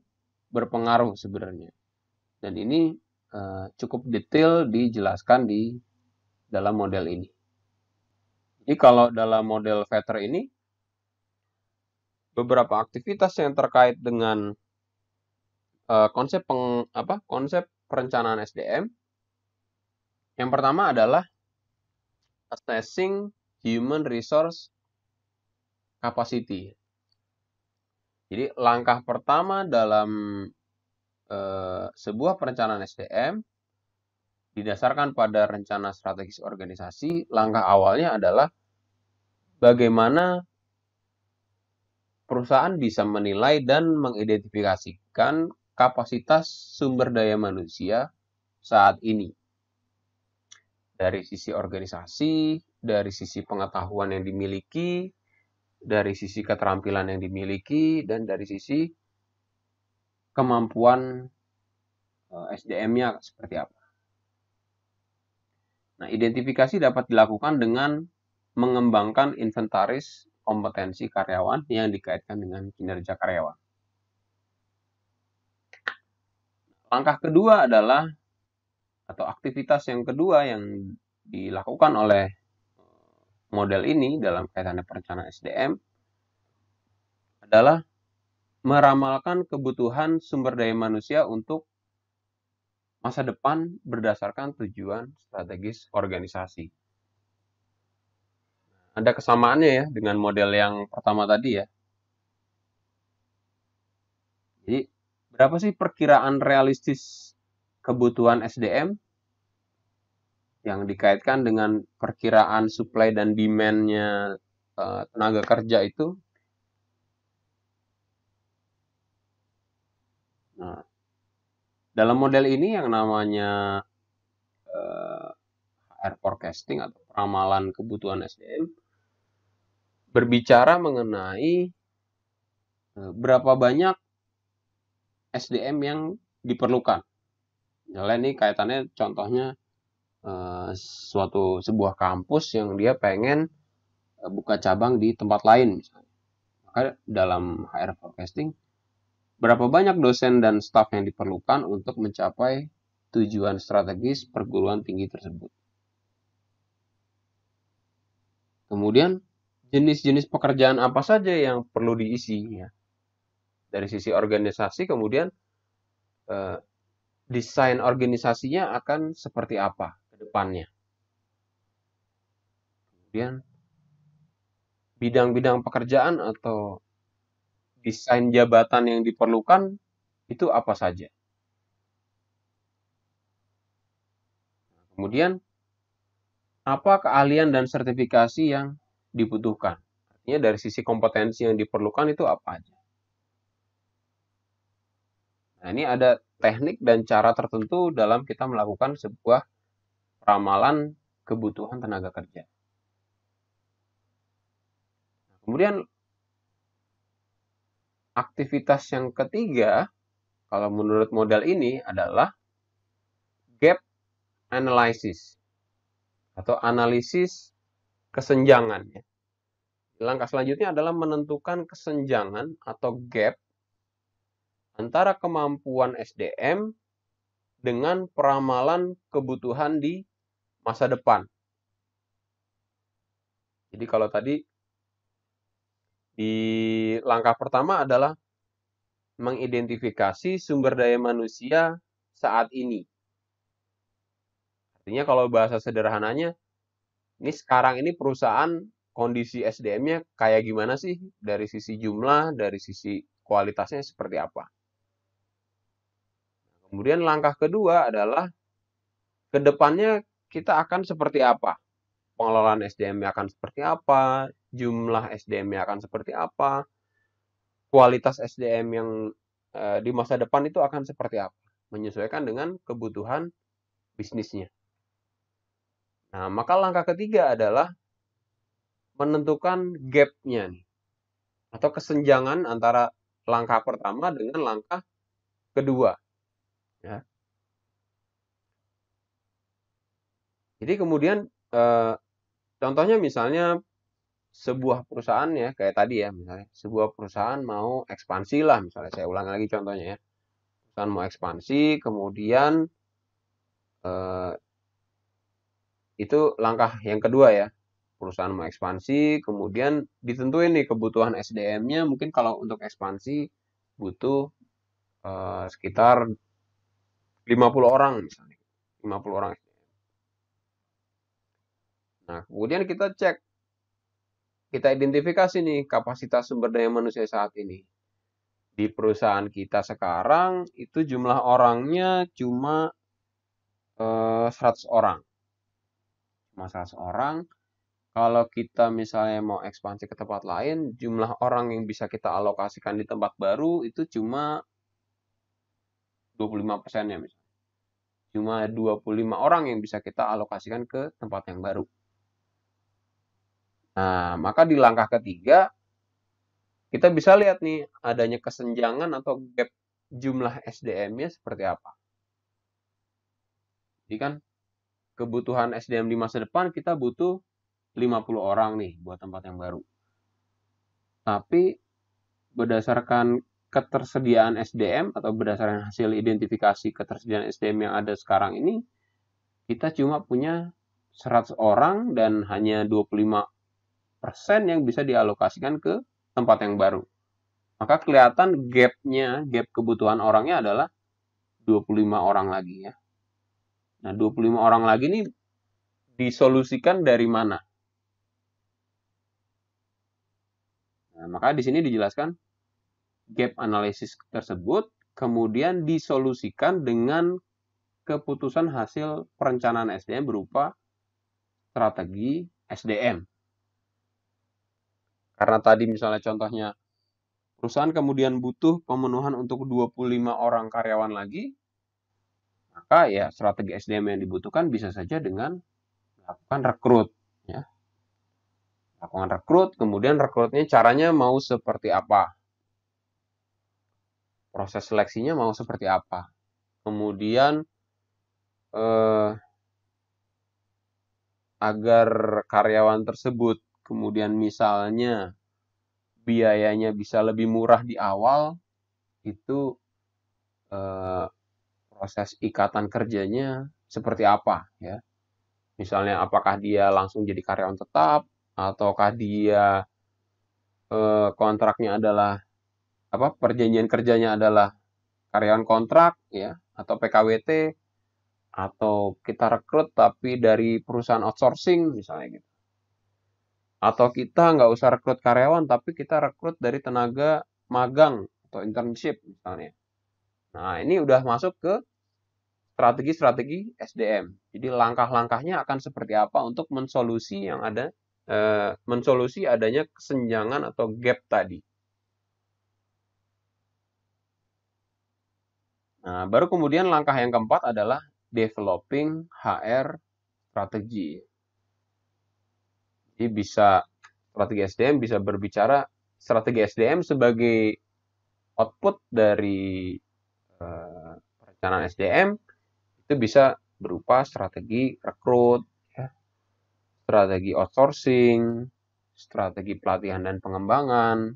berpengaruh sebenarnya. Dan ini cukup detail dijelaskan di dalam model ini. Jadi kalau dalam model Vetter ini, beberapa aktivitas yang terkait dengan konsep perencanaan SDM. Yang pertama adalah assessing human resource capacity. Jadi langkah pertama dalam sebuah perencanaan SDM didasarkan pada rencana strategis organisasi. Langkah awalnya adalah bagaimana perusahaan bisa menilai dan mengidentifikasikan kapasitas sumber daya manusia saat ini. Dari sisi organisasi, dari sisi pengetahuan yang dimiliki, dari sisi keterampilan yang dimiliki, dan dari sisi kemampuan SDM-nya seperti apa. Nah, identifikasi dapat dilakukan dengan mengembangkan inventaris kompetensi karyawan yang dikaitkan dengan kinerja karyawan. Langkah kedua adalah, atau aktivitas yang kedua yang dilakukan oleh model ini dalam kaitannya perencanaan SDM adalah meramalkan kebutuhan sumber daya manusia untuk masa depan berdasarkan tujuan strategis organisasi. Ada kesamaannya ya dengan model yang pertama tadi ya. Jadi berapa sih perkiraan realistis kebutuhan SDM yang dikaitkan dengan perkiraan supply dan demand-nya tenaga kerja itu. Nah, dalam model ini yang namanya HR forecasting atau peramalan kebutuhan SDM berbicara mengenai berapa banyak SDM yang diperlukan. Misalnya ini kaitannya contohnya sebuah kampus yang dia pengen buka cabang di tempat lain misalnya. Maka dalam HR forecasting berapa banyak dosen dan staf yang diperlukan untuk mencapai tujuan strategis perguruan tinggi tersebut. Kemudian jenis-jenis pekerjaan apa saja yang perlu diisi ya. Dari sisi organisasi, kemudian desain organisasinya akan seperti apa ke depannya. Kemudian bidang-bidang pekerjaan atau desain jabatan yang diperlukan itu apa saja. Kemudian apa keahlian dan sertifikasi yang dibutuhkan. Artinya dari sisi kompetensi yang diperlukan itu apa aja. Nah, ini ada teknik dan cara tertentu dalam kita melakukan sebuah peramalan kebutuhan tenaga kerja. Kemudian aktivitas yang ketiga, kalau menurut model ini adalah gap analysis atau analisis kesenjangan. Langkah selanjutnya adalah menentukan kesenjangan atau gap antara kemampuan SDM dengan peramalan kebutuhan di masa depan. Jadi kalau tadi di langkah pertama adalah mengidentifikasi sumber daya manusia saat ini. Artinya kalau bahasa sederhananya, ini sekarang ini perusahaan kondisi SDM-nya kayak gimana sih? Dari sisi jumlah, dari sisi kualitasnya seperti apa? Kemudian langkah kedua adalah ke depannya kita akan seperti apa? Pengelolaan SDM-nya akan seperti apa? Jumlah SDM-nya akan seperti apa? Kualitas SDM yang di masa depan itu akan seperti apa? Menyesuaikan dengan kebutuhan bisnisnya. Nah, maka langkah ketiga adalah menentukan gap-nya nih. Atau kesenjangan antara langkah pertama dengan langkah kedua. Ya. Jadi kemudian contohnya misalnya sebuah perusahaan ya, kayak tadi ya misalnya, sebuah perusahaan mau ekspansi lah misalnya, saya ulang lagi contohnya ya. Perusahaan mau ekspansi, kemudian itu langkah yang kedua ya. Perusahaan mau ekspansi, kemudian ditentuin nih kebutuhan SDM-nya, mungkin kalau untuk ekspansi butuh sekitar 50 orang misalnya. 50 orang SDM. Nah, kemudian kita cek, kita identifikasi nih kapasitas sumber daya manusia saat ini. Di perusahaan kita sekarang itu jumlah orangnya cuma 100 orang. Cuma 100 orang. Kalau kita misalnya mau ekspansi ke tempat lain, jumlah orang yang bisa kita alokasikan di tempat baru itu cuma 25%-nya misalnya. Cuma 25 orang yang bisa kita alokasikan ke tempat yang baru. Nah, maka di langkah ketiga, kita bisa lihat nih adanya kesenjangan atau gap jumlah SDM-nya seperti apa. Jadi kan kebutuhan SDM di masa depan kita butuh 50 orang nih buat tempat yang baru. Tapi berdasarkan ketersediaan SDM atau berdasarkan hasil identifikasi ketersediaan SDM yang ada sekarang ini, kita cuma punya 100 orang dan hanya 25% yang bisa dialokasikan ke tempat yang baru. Maka kelihatan gap-nya, gap kebutuhan orangnya adalah 25 orang lagi ya. Nah, 25 orang lagi ini disolusikan dari mana? Nah, maka di sini dijelaskan gap analisis tersebut kemudian disolusikan dengan keputusan hasil perencanaan SDM berupa strategi SDM. Karena tadi misalnya contohnya perusahaan kemudian butuh pemenuhan untuk 25 orang karyawan lagi, maka ya strategi SDM yang dibutuhkan bisa saja dengan melakukan rekrut. Ya. Lakukan rekrut, kemudian rekrutnya caranya mau seperti apa. Proses seleksinya mau seperti apa. Kemudian agar karyawan tersebut kemudian misalnya biayanya bisa lebih murah di awal, itu proses ikatan kerjanya seperti apa ya. Misalnya apakah dia langsung jadi karyawan tetap, ataukah dia kontraknya adalah perjanjian kerjanya adalah karyawan kontrak ya, atau PKWT, atau kita rekrut tapi dari perusahaan outsourcing misalnya gitu. Atau kita nggak usah rekrut karyawan tapi kita rekrut dari tenaga magang atau internship misalnya. Nah, ini udah masuk ke strategi-strategi SDM. Jadi langkah-langkahnya akan seperti apa untuk mensolusi yang ada, mensolusi adanya kesenjangan atau gap tadi. Nah, baru kemudian langkah yang keempat adalah developing HR strategi. Jadi bisa strategi SDM bisa berbicara strategi SDM sebagai output dari perencanaan SDM itu bisa berupa strategi rekrut, ya, strategi outsourcing, strategi pelatihan dan pengembangan,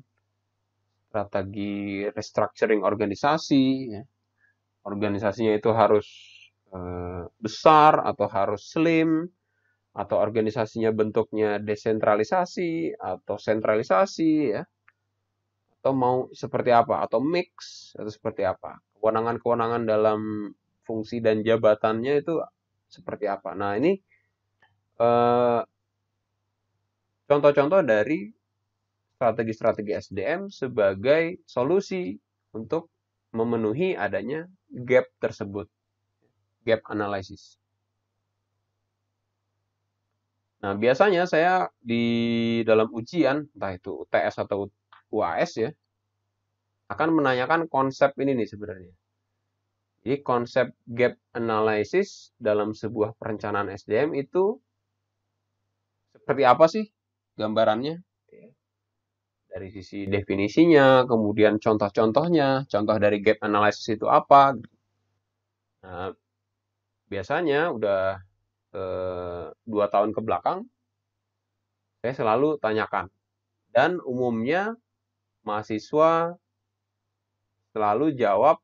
strategi restructuring organisasi. Ya. Organisasinya itu harus besar atau harus slim, atau organisasinya bentuknya desentralisasi atau sentralisasi, ya, atau mau seperti apa, atau mix atau seperti apa. Kewenangan-kewenangan dalam fungsi dan jabatannya itu seperti apa. Nah, ini contoh-contoh dari strategi-strategi SDM sebagai solusi untuk memenuhi adanya gap tersebut, gap analysis. Nah, biasanya saya di dalam ujian, entah itu UTS atau UAS ya, akan menanyakan konsep ini nih sebenarnya. Jadi konsep gap analysis dalam sebuah perencanaan SDM itu seperti apa sih gambarannya? Dari sisi definisinya, kemudian contoh-contohnya, contoh dari gap analysis itu apa. Nah, biasanya udah 2 tahun ke belakang, saya selalu tanyakan. Dan umumnya mahasiswa selalu jawab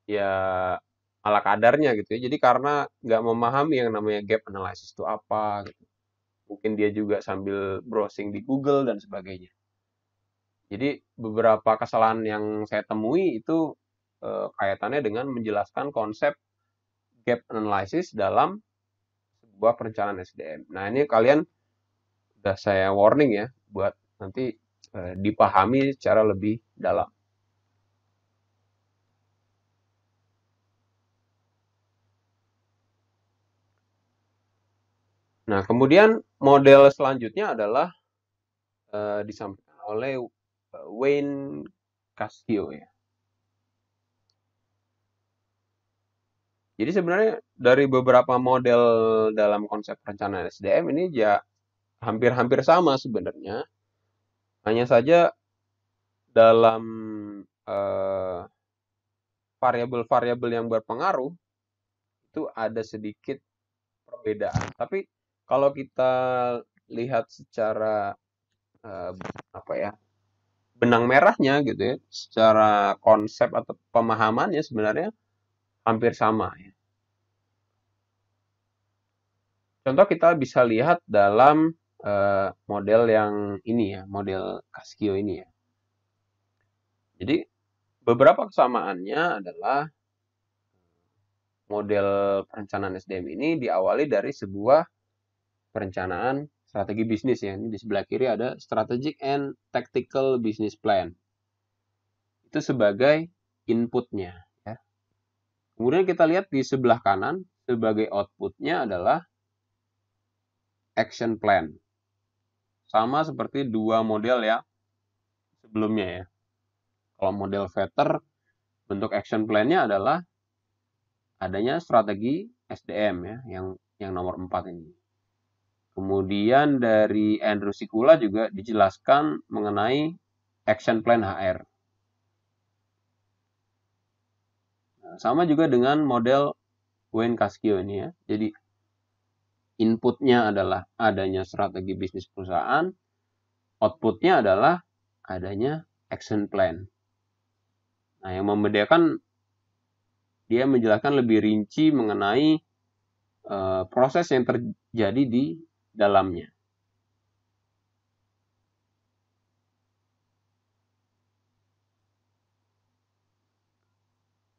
ya ala kadarnya gitu ya. Jadi karena nggak memahami yang namanya gap analysis itu apa gitu. Mungkin dia juga sambil browsing di Google dan sebagainya. Jadi beberapa kesalahan yang saya temui itu kaitannya dengan menjelaskan konsep gap analysis dalam sebuah perencanaan SDM. Nah, ini kalian udah saya warning ya buat nanti dipahami secara lebih dalam. Nah, kemudian model selanjutnya adalah disampaikan oleh Wayne Cascio ya. Jadi sebenarnya dari beberapa model dalam konsep perencanaan SDM ini ya hampir-hampir sama sebenarnya. Hanya saja dalam variabel-variabel yang berpengaruh itu ada sedikit perbedaan. Tapi kalau kita lihat secara benang merahnya gitu ya, secara konsep atau pemahamannya sebenarnya hampir sama ya. Contoh kita bisa lihat dalam model yang ini ya, model Cascio ini ya. Jadi beberapa kesamaannya adalah model perencanaan SDM ini diawali dari sebuah perencanaan strategi bisnis ya. Ini di sebelah kiri ada Strategic and Tactical Business Plan. Itu sebagai inputnya. Ya. Kemudian kita lihat di sebelah kanan sebagai outputnya adalah action plan. Sama seperti dua model ya sebelumnya ya. Kalau model Vetter, bentuk action plan-nya adalah adanya strategi SDM ya, yang nomor 4 ini. Kemudian dari Andrew Sikula juga dijelaskan mengenai action plan HR. Nah, sama juga dengan model Wayne Cascio ini ya. Jadi inputnya adalah adanya strategi bisnis perusahaan, outputnya adalah adanya action plan. Nah, yang membedakan dia menjelaskan lebih rinci mengenai proses yang terjadi di dalamnya.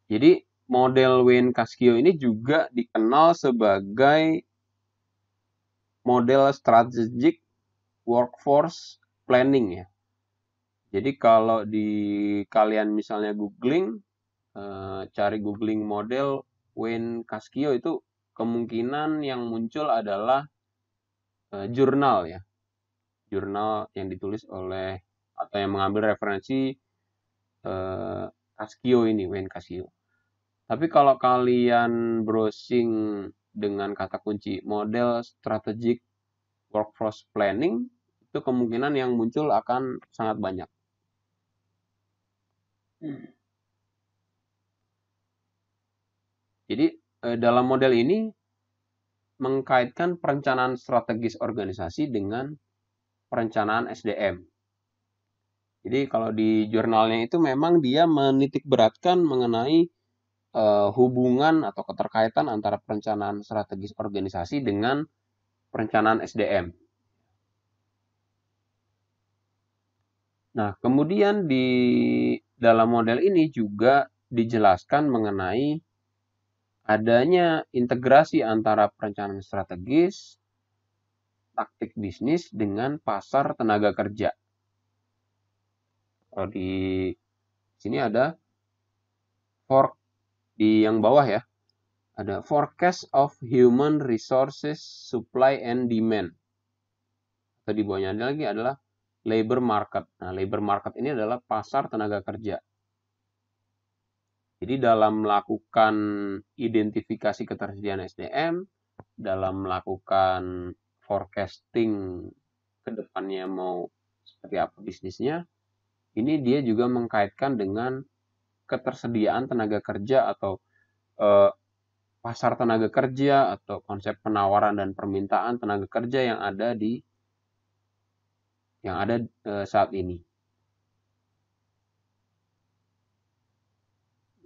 Jadi model Wayne Cascio ini juga dikenal sebagai model strategic workforce planning ya. Jadi kalau di kalian misalnya googling, cari googling model Wayne Cascio itu kemungkinan yang muncul adalah jurnal ya. Jurnal yang ditulis oleh atau yang mengambil referensi Cascio ini, Wayne Cascio. Tapi kalau kalian browsing dengan kata kunci model strategic workforce planning, itu kemungkinan yang muncul akan sangat banyak. Jadi dalam model ini mengkaitkan perencanaan strategis organisasi dengan perencanaan SDM. Jadi kalau di jurnalnya itu memang dia menitik beratkan mengenai hubungan atau keterkaitan antara perencanaan strategis organisasi dengan perencanaan SDM. Nah, kemudian di dalam model ini juga dijelaskan mengenai adanya integrasi antara perencanaan strategis, taktik bisnis dengan pasar tenaga kerja. Kalau di sini ada di yang bawah ya, ada forecast of human resources supply and demand. Atau di bawahnya lagi adalah labor market. Nah, labor market ini adalah pasar tenaga kerja. Jadi dalam melakukan identifikasi ketersediaan SDM, dalam melakukan forecasting ke depannya mau seperti apa bisnisnya, ini dia juga mengkaitkan dengan ketersediaan tenaga kerja atau pasar tenaga kerja atau konsep penawaran dan permintaan tenaga kerja yang ada saat ini.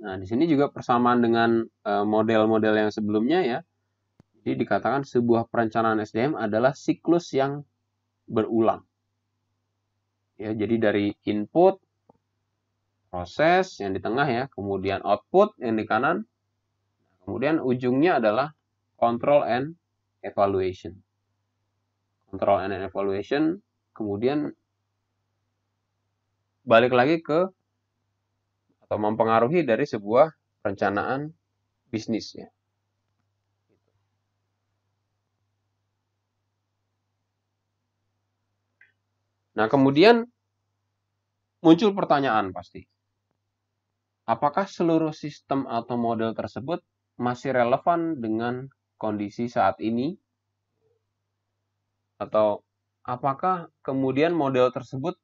Nah, di sini juga persamaan dengan model-model yang sebelumnya ya. Jadi dikatakan sebuah perencanaan SDM adalah siklus yang berulang. Ya, jadi dari input, proses yang di tengah ya, kemudian output yang di kanan, kemudian ujungnya adalah control and evaluation. Control and evaluation, kemudian balik lagi ke atau mempengaruhi dari sebuah perencanaan bisnis ya. Nah, kemudian muncul pertanyaan pasti. Apakah seluruh sistem atau model tersebut masih relevan dengan kondisi saat ini? Atau apakah kemudian model tersebut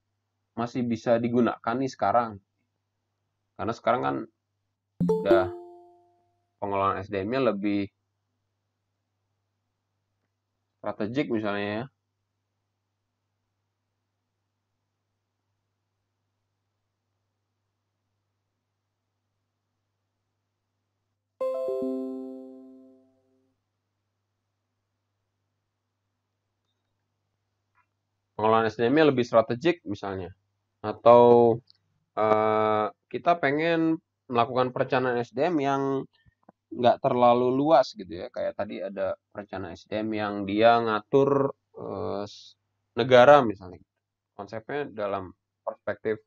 masih bisa digunakan nih sekarang? Karena sekarang kan udah pengelolaan SDM-nya lebih strategik misalnya ya. Pengelolaan SDM-nya lebih strategik misalnya. Atau kita pengen melakukan perencanaan SDM yang nggak terlalu luas gitu ya. Kayak tadi ada perencanaan SDM yang dia ngatur negara misalnya. Konsepnya dalam perspektif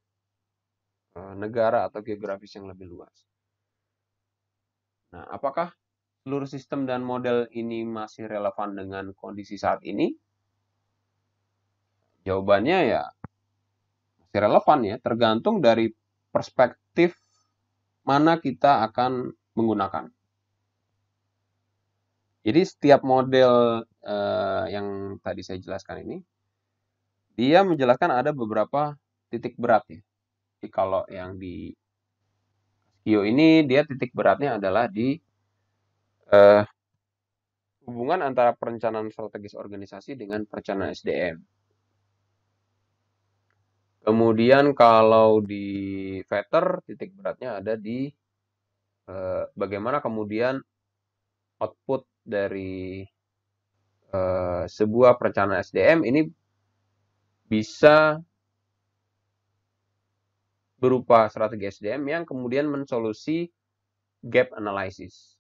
negara atau geografis yang lebih luas. Nah, apakah seluruh sistem dan model ini masih relevan dengan kondisi saat ini? Jawabannya ya masih relevan ya, tergantung dari perspektif mana kita akan menggunakan. Jadi setiap model yang tadi saya jelaskan ini, dia menjelaskan ada beberapa titik berat ya. Jadi kalau yang di Kio ini dia titik beratnya adalah di hubungan antara perencanaan strategis organisasi dengan perencanaan SDM. Kemudian kalau di Vetter titik beratnya ada di bagaimana kemudian output dari sebuah perencanaan SDM ini bisa berupa strategi SDM yang kemudian mensolusi gap analysis.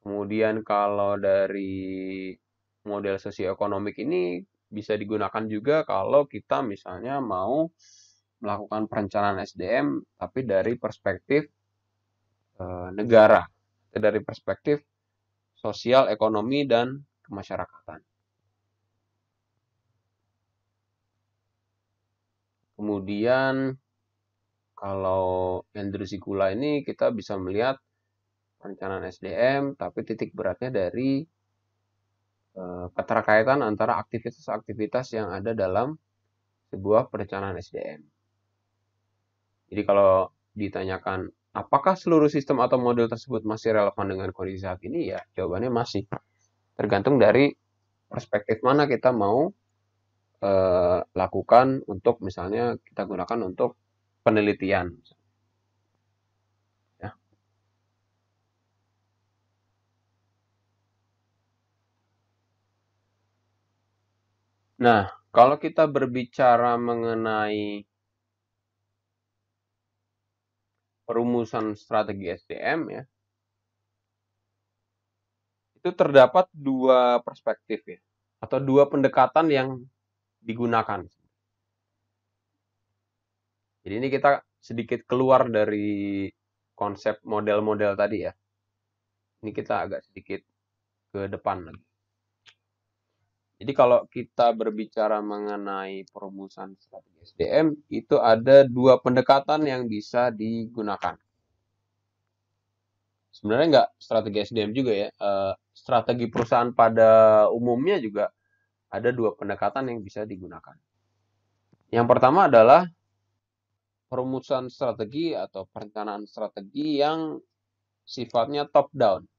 Kemudian kalau dari model sosioekonomik ini bisa digunakan juga kalau kita misalnya mau melakukan perencanaan SDM tapi dari perspektif negara, dari perspektif sosial, ekonomi, dan kemasyarakatan. Kemudian kalau Andrew Sikula ini kita bisa melihat perencanaan SDM, tapi titik beratnya dari keterkaitan antara aktivitas-aktivitas yang ada dalam sebuah perencanaan SDM. Jadi kalau ditanyakan apakah seluruh sistem atau model tersebut masih relevan dengan kondisi saat ini, ya jawabannya masih. Tergantung dari perspektif mana kita mau lakukan untuk misalnya kita gunakan untuk penelitian. Ya. Nah, kalau kita berbicara mengenai perumusan strategi SDM ya, itu terdapat dua perspektif ya, atau dua pendekatan yang digunakan. Jadi ini kita sedikit keluar dari konsep model-model tadi ya. Ini kita agak sedikit ke depan lagi. Jadi kalau kita berbicara mengenai perumusan strategi SDM, itu ada dua pendekatan yang bisa digunakan. Sebenarnya nggak strategi SDM juga ya. Strategi perusahaan pada umumnya juga ada dua pendekatan yang bisa digunakan. Yang pertama adalah perumusan strategi atau perencanaan strategi yang sifatnya top down,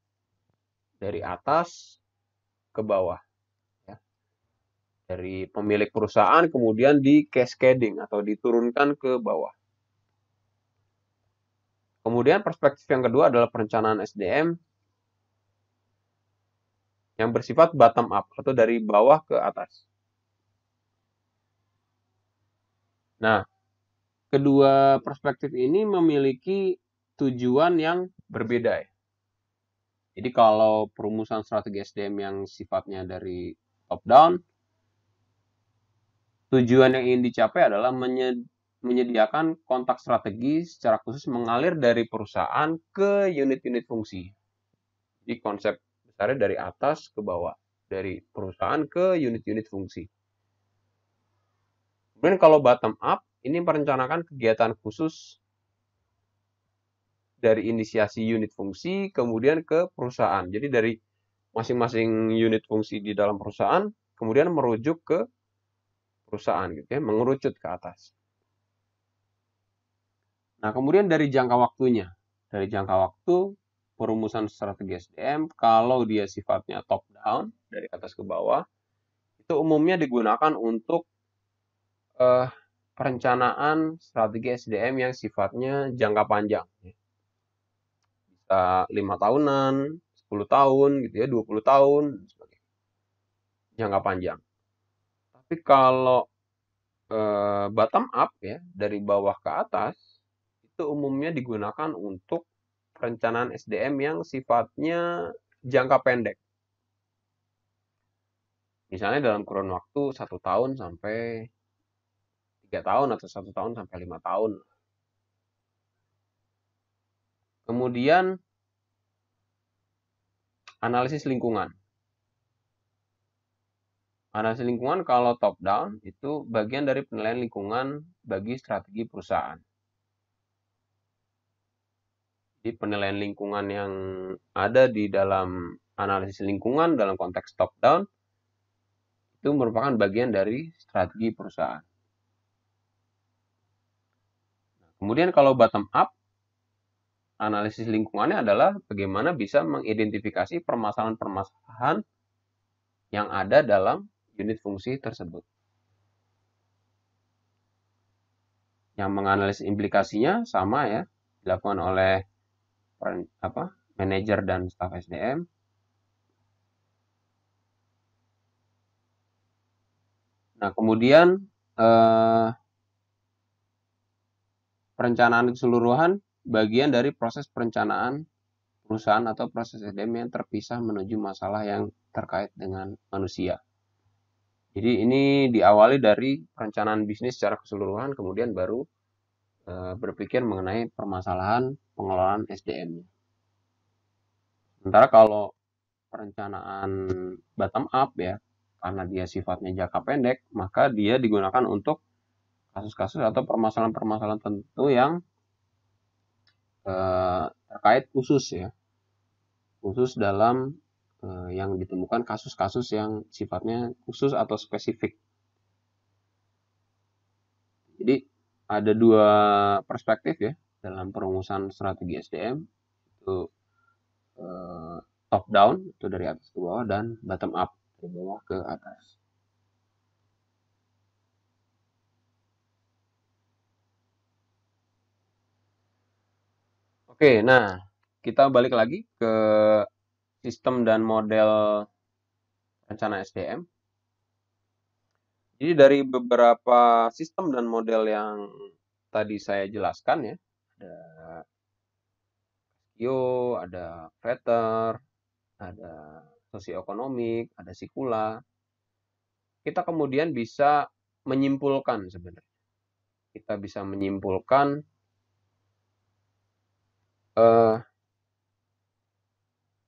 dari atas ke bawah. Ya. Dari pemilik perusahaan kemudian di cascading atau diturunkan ke bawah. Kemudian perspektif yang kedua adalah perencanaan SDM yang bersifat bottom up atau dari bawah ke atas. Nah, kedua perspektif ini memiliki tujuan yang berbeda. Jadi kalau perumusan strategi SDM yang sifatnya dari top down, tujuan yang ingin dicapai adalah menyediakan kontak strategi secara khusus mengalir dari perusahaan ke unit-unit fungsi. Jadi konsep besarnya dari atas ke bawah, dari perusahaan ke unit-unit fungsi. Kemudian kalau bottom up, ini merencanakan kegiatan khusus dari inisiasi unit fungsi kemudian ke perusahaan. Jadi dari masing-masing unit fungsi di dalam perusahaan kemudian merujuk ke perusahaan gitu ya, mengerucut ke atas. Nah, kemudian dari jangka waktunya. Dari jangka waktu, perumusan strategi SDM, kalau dia sifatnya top down, dari atas ke bawah, itu umumnya digunakan untuk perencanaan strategi SDM yang sifatnya jangka panjang. Bisa 5 tahunan, 10 tahun, gitu ya, 20 tahun, jangka panjang. Tapi kalau bottom up ya, dari bawah ke atas, itu umumnya digunakan untuk perencanaan SDM yang sifatnya jangka pendek. Misalnya dalam kurun waktu 1 tahun sampai 3 tahun atau 1 tahun sampai 5 tahun. Kemudian analisis lingkungan. Analisis lingkungan kalau top down itu bagian dari penilaian lingkungan bagi strategi perusahaan. Jadi penilaian lingkungan yang ada di dalam analisis lingkungan dalam konteks top down itu merupakan bagian dari strategi perusahaan. Kemudian kalau bottom up, analisis lingkungannya adalah bagaimana bisa mengidentifikasi permasalahan-permasalahan yang ada dalam unit fungsi tersebut. Yang menganalisis implikasinya sama ya, dilakukan oleh manajer dan staf SDM. Nah, kemudian perencanaan keseluruhan bagian dari proses perencanaan perusahaan atau proses SDM yang terpisah menuju masalah yang terkait dengan manusia. Jadi ini diawali dari perencanaan bisnis secara keseluruhan, kemudian baru berpikir mengenai permasalahan pengelolaan SDM. Sementara kalau perencanaan bottom up ya, karena dia sifatnya jangka pendek, maka dia digunakan untuk kasus-kasus atau permasalahan-permasalahan tertentu yang terkait khusus ya, khusus dalam yang ditemukan kasus-kasus yang sifatnya khusus atau spesifik. Jadi ada dua perspektif ya dalam perumusan strategi SDM, itu top down itu dari atas ke bawah dan bottom up dari bawah ke atas. Oke, nah kita balik lagi ke sistem dan model rencana SDM. Jadi dari beberapa sistem dan model yang tadi saya jelaskan ya, ada Casio, ada Vetter, ada sosioekonomik, ada Sikula. Kita kemudian bisa menyimpulkan sebenarnya. Kita bisa menyimpulkan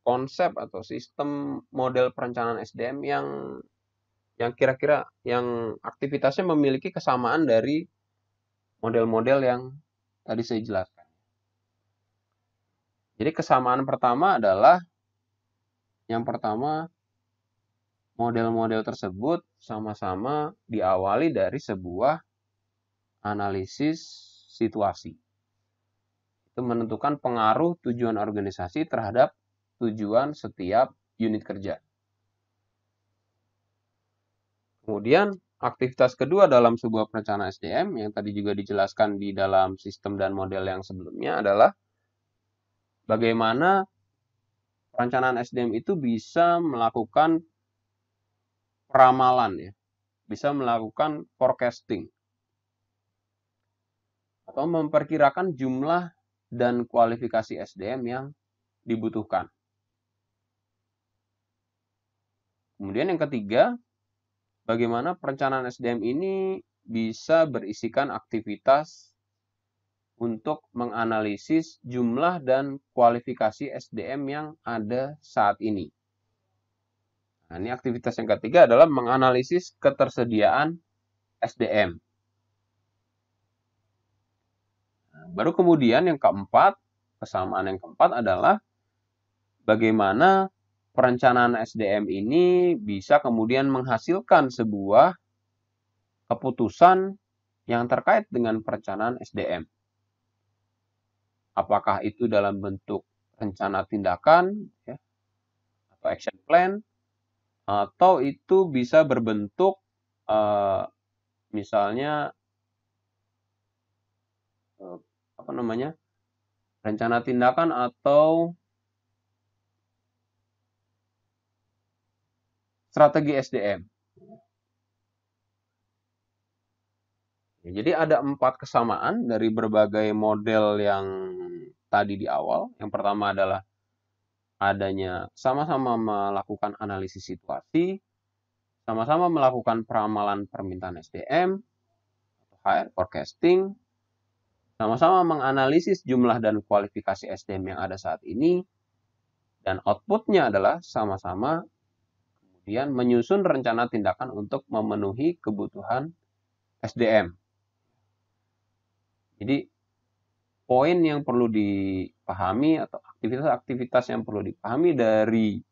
konsep atau sistem model perencanaan SDM yang kira-kira yang aktivitasnya memiliki kesamaan dari model-model yang tadi saya jelaskan. Jadi kesamaan pertama adalah yang pertama model-model tersebut sama-sama diawali dari sebuah analisis situasi. Itu menentukan pengaruh tujuan organisasi terhadap tujuan setiap unit kerja. Kemudian aktivitas kedua dalam sebuah perencanaan SDM yang tadi juga dijelaskan di dalam sistem dan model yang sebelumnya adalah bagaimana perencanaan SDM itu bisa melakukan peramalan ya, bisa melakukan forecasting atau memperkirakan jumlah dan kualifikasi SDM yang dibutuhkan. Kemudian yang ketiga, bagaimana perencanaan SDM ini bisa berisikan aktivitas untuk menganalisis jumlah dan kualifikasi SDM yang ada saat ini. Nah, ini aktivitas yang ketiga adalah menganalisis ketersediaan SDM. Nah, baru kemudian yang keempat, kesamaan yang keempat adalah bagaimana perencanaan SDM ini bisa kemudian menghasilkan sebuah keputusan yang terkait dengan perencanaan SDM. Apakah itu dalam bentuk rencana tindakan ya, atau action plan, atau itu bisa berbentuk misalnya rencana tindakan atau strategi SDM. Jadi ada 4 kesamaan dari berbagai model yang tadi di awal. Yang pertama adalah adanya sama-sama melakukan analisis situasi, sama-sama melakukan peramalan permintaan SDM, HR forecasting sama-sama menganalisis jumlah dan kualifikasi SDM yang ada saat ini, dan outputnya adalah sama-sama kemudian menyusun rencana tindakan untuk memenuhi kebutuhan SDM. Jadi poin yang perlu dipahami atau aktivitas-aktivitas yang perlu dipahami dari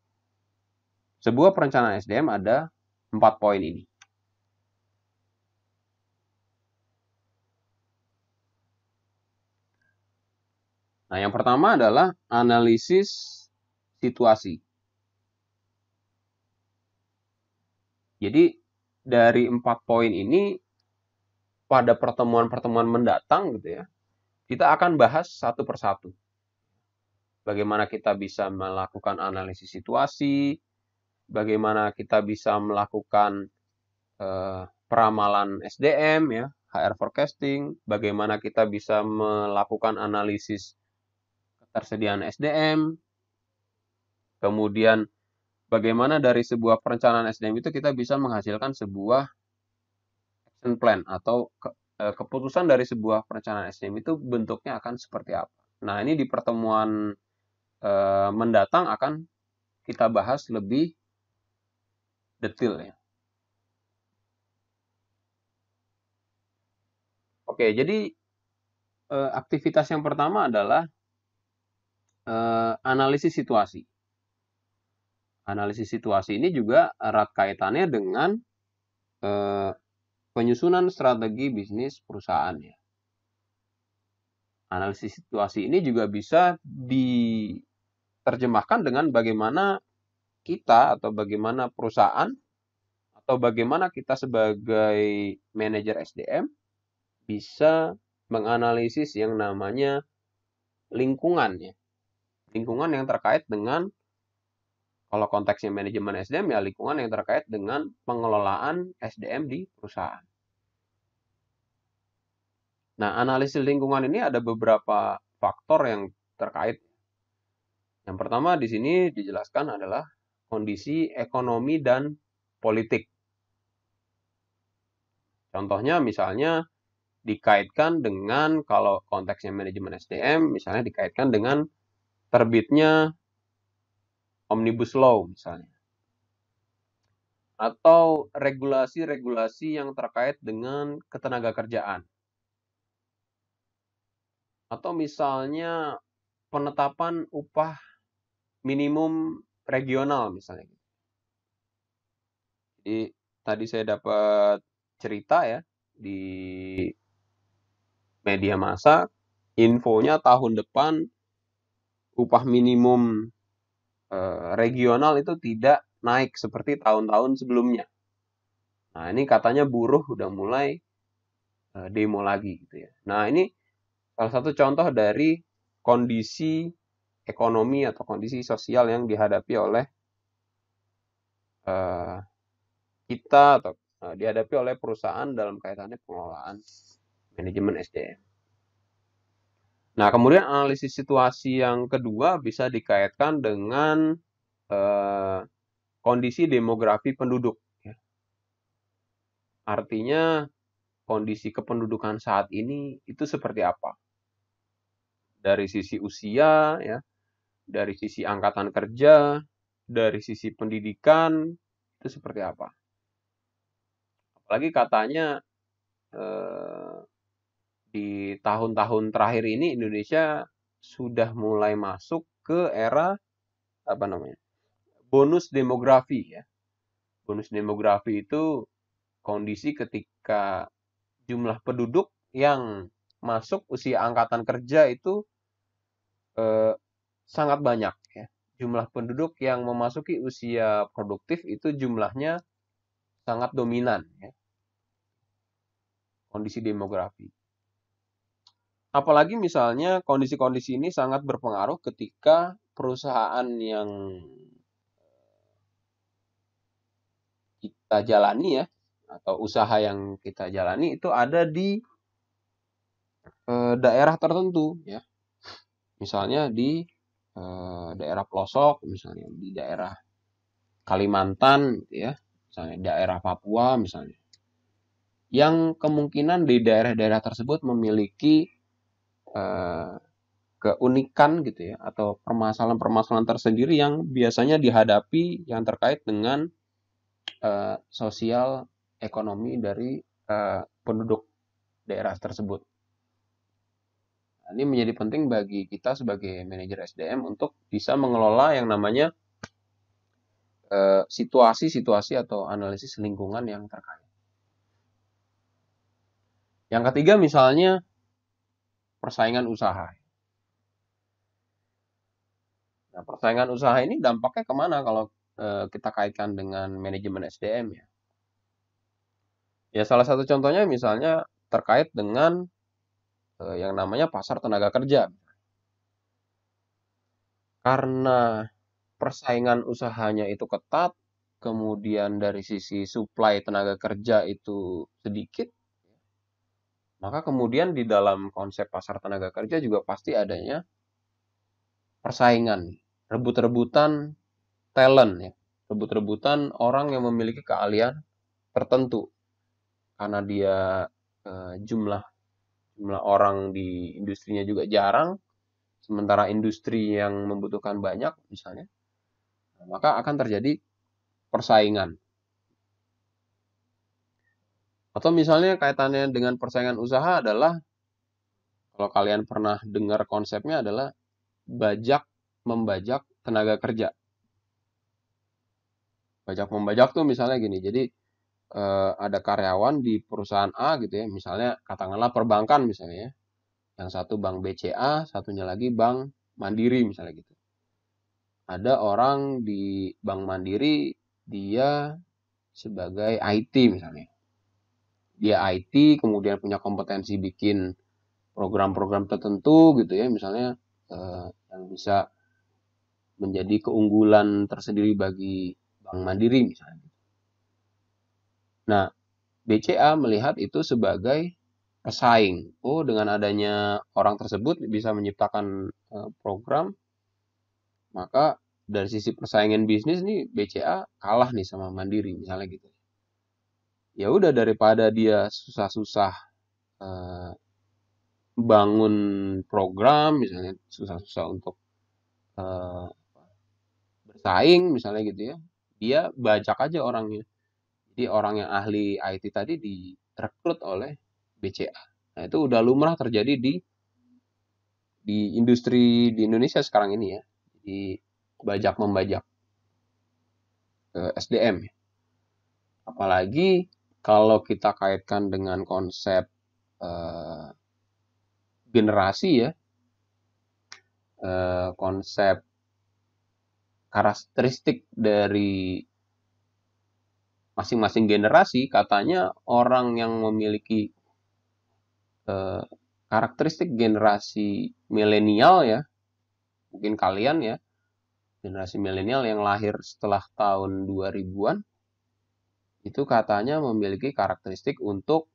sebuah perencanaan SDM ada 4 poin ini. Nah, yang pertama adalah analisis situasi. Jadi dari 4 poin ini pada pertemuan-pertemuan mendatang gitu ya, kita akan bahas satu persatu. Bagaimana kita bisa melakukan analisis situasi, bagaimana kita bisa melakukan peramalan SDM ya, HR forecasting, bagaimana kita bisa melakukan analisis ketersediaan SDM, kemudian bagaimana dari sebuah perencanaan SDM itu kita bisa menghasilkan sebuah action plan atau keputusan dari sebuah perencanaan SDM itu bentuknya akan seperti apa. Nah, ini di pertemuan mendatang akan kita bahas lebih detail ya. Oke, jadi aktivitas yang pertama adalah analisis situasi. Analisis situasi ini juga erat kaitannya dengan penyusunan strategi bisnis perusahaan ya. Analisis situasi ini juga bisa diterjemahkan dengan bagaimana kita atau bagaimana perusahaan atau bagaimana kita sebagai manajer SDM bisa menganalisis yang namanya lingkungan ya. Lingkungan yang terkait dengan, kalau konteksnya manajemen SDM ya, lingkungan yang terkait dengan pengelolaan SDM di perusahaan. Nah, analisis lingkungan ini ada beberapa faktor yang terkait. Yang pertama di sini dijelaskan adalah kondisi ekonomi dan politik. Contohnya misalnya dikaitkan dengan, kalau konteksnya manajemen SDM, misalnya dikaitkan dengan terbitnya Omnibus Law misalnya. Atau regulasi-regulasi yang terkait dengan ketenagakerjaan. Atau misalnya penetapan upah minimum regional misalnya. Jadi tadi saya dapat cerita ya di media massa, infonya tahun depan upah minimum regional itu tidak naik seperti tahun-tahun sebelumnya. Nah, ini katanya buruh udah mulai demo lagi gitu ya. Nah, ini salah satu contoh dari kondisi ekonomi atau kondisi sosial yang dihadapi oleh kita atau dihadapi oleh perusahaan dalam kaitannya pengelolaan manajemen SDM. Nah, kemudian analisis situasi yang kedua bisa dikaitkan dengan kondisi demografi penduduk. Ya. Artinya kondisi kependudukan saat ini itu seperti apa? Dari sisi usia, ya, dari sisi angkatan kerja, dari sisi pendidikan, itu seperti apa? Apalagi katanya di tahun-tahun terakhir ini Indonesia sudah mulai masuk ke era bonus demografi ya. Bonus demografi itu kondisi ketika jumlah penduduk yang masuk usia angkatan kerja itu sangat banyak ya. Jumlah penduduk yang memasuki usia produktif itu jumlahnya sangat dominan ya. Kondisi demografi. Apalagi misalnya kondisi-kondisi ini sangat berpengaruh ketika perusahaan yang kita jalani ya, atau usaha yang kita jalani itu ada di daerah tertentu ya. Misalnya di daerah pelosok, misalnya di daerah Kalimantan ya, misalnya daerah Papua misalnya. yang kemungkinan di daerah-daerah tersebut memiliki keunikan gitu ya, atau permasalahan-permasalahan tersendiri yang biasanya dihadapi yang terkait dengan sosial ekonomi dari penduduk daerah tersebut. Nah, ini menjadi penting bagi kita sebagai manajer SDM untuk bisa mengelola yang namanya situasi-situasi atau analisis lingkungan yang terkait. Yang ketiga misalnya persaingan usaha. Nah, persaingan usaha ini dampaknya kemana kalau kita kaitkan dengan manajemen SDM ya? Ya salah satu contohnya misalnya terkait dengan yang namanya pasar tenaga kerja. Karena persaingan usahanya itu ketat, kemudian dari sisi supply tenaga kerja itu sedikit, maka kemudian di dalam konsep pasar tenaga kerja juga pasti adanya persaingan, rebut-rebutan talent ya, rebut-rebutan orang yang memiliki keahlian tertentu karena dia jumlah orang di industrinya juga jarang, sementara industri yang membutuhkan banyak misalnya, maka akan terjadi persaingan. Atau misalnya kaitannya dengan persaingan usaha adalah, kalau kalian pernah dengar konsepnya adalah bajak membajak tenaga kerja. Bajak membajak tuh misalnya gini, jadi ada karyawan di perusahaan A gitu ya, misalnya katakanlah perbankan misalnya ya, yang satu bank BCA, satunya lagi bank Mandiri misalnya gitu. Ada orang di bank Mandiri, dia sebagai IT misalnya. Dia IT, kemudian punya kompetensi bikin program-program tertentu gitu ya, misalnya yang bisa menjadi keunggulan tersendiri bagi Bank Mandiri misalnya. Nah, BCA melihat itu sebagai pesaing. Oh, dengan adanya orang tersebut bisa menciptakan program, maka dari sisi persaingan bisnis nih BCA kalah nih sama Mandiri misalnya gitu. Ya udah, daripada dia susah-susah bangun program misalnya, susah-susah untuk bersaing misalnya gitu ya, dia bajak aja orangnya. Jadi orang yang ahli IT tadi direkrut oleh BCA. Nah, itu udah lumrah terjadi di industri di Indonesia sekarang ini ya. Di bajak membajak SDM. Apalagi kalau kita kaitkan dengan konsep generasi ya, konsep karakteristik dari masing-masing generasi, katanya orang yang memiliki karakteristik generasi milenial ya, mungkin kalian ya, generasi milenial yang lahir setelah tahun 2000-an, itu katanya memiliki karakteristik untuk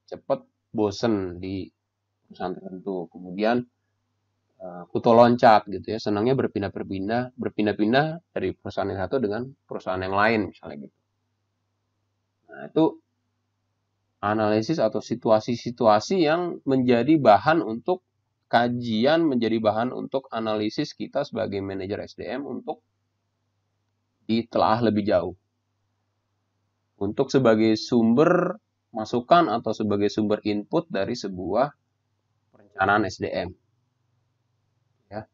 cepat bosen di perusahaan tertentu. Kemudian kutu loncat gitu ya, senangnya berpindah-pindah dari perusahaan yang satu dengan perusahaan yang lain misalnya gitu. Nah, itu analisis atau situasi-situasi yang menjadi bahan untuk kajian, menjadi bahan untuk analisis kita sebagai manajer SDM untuk ditelaah lebih jauh. Untuk sebagai sumber masukan atau sebagai sumber input dari sebuah perencanaan SDM. Ya.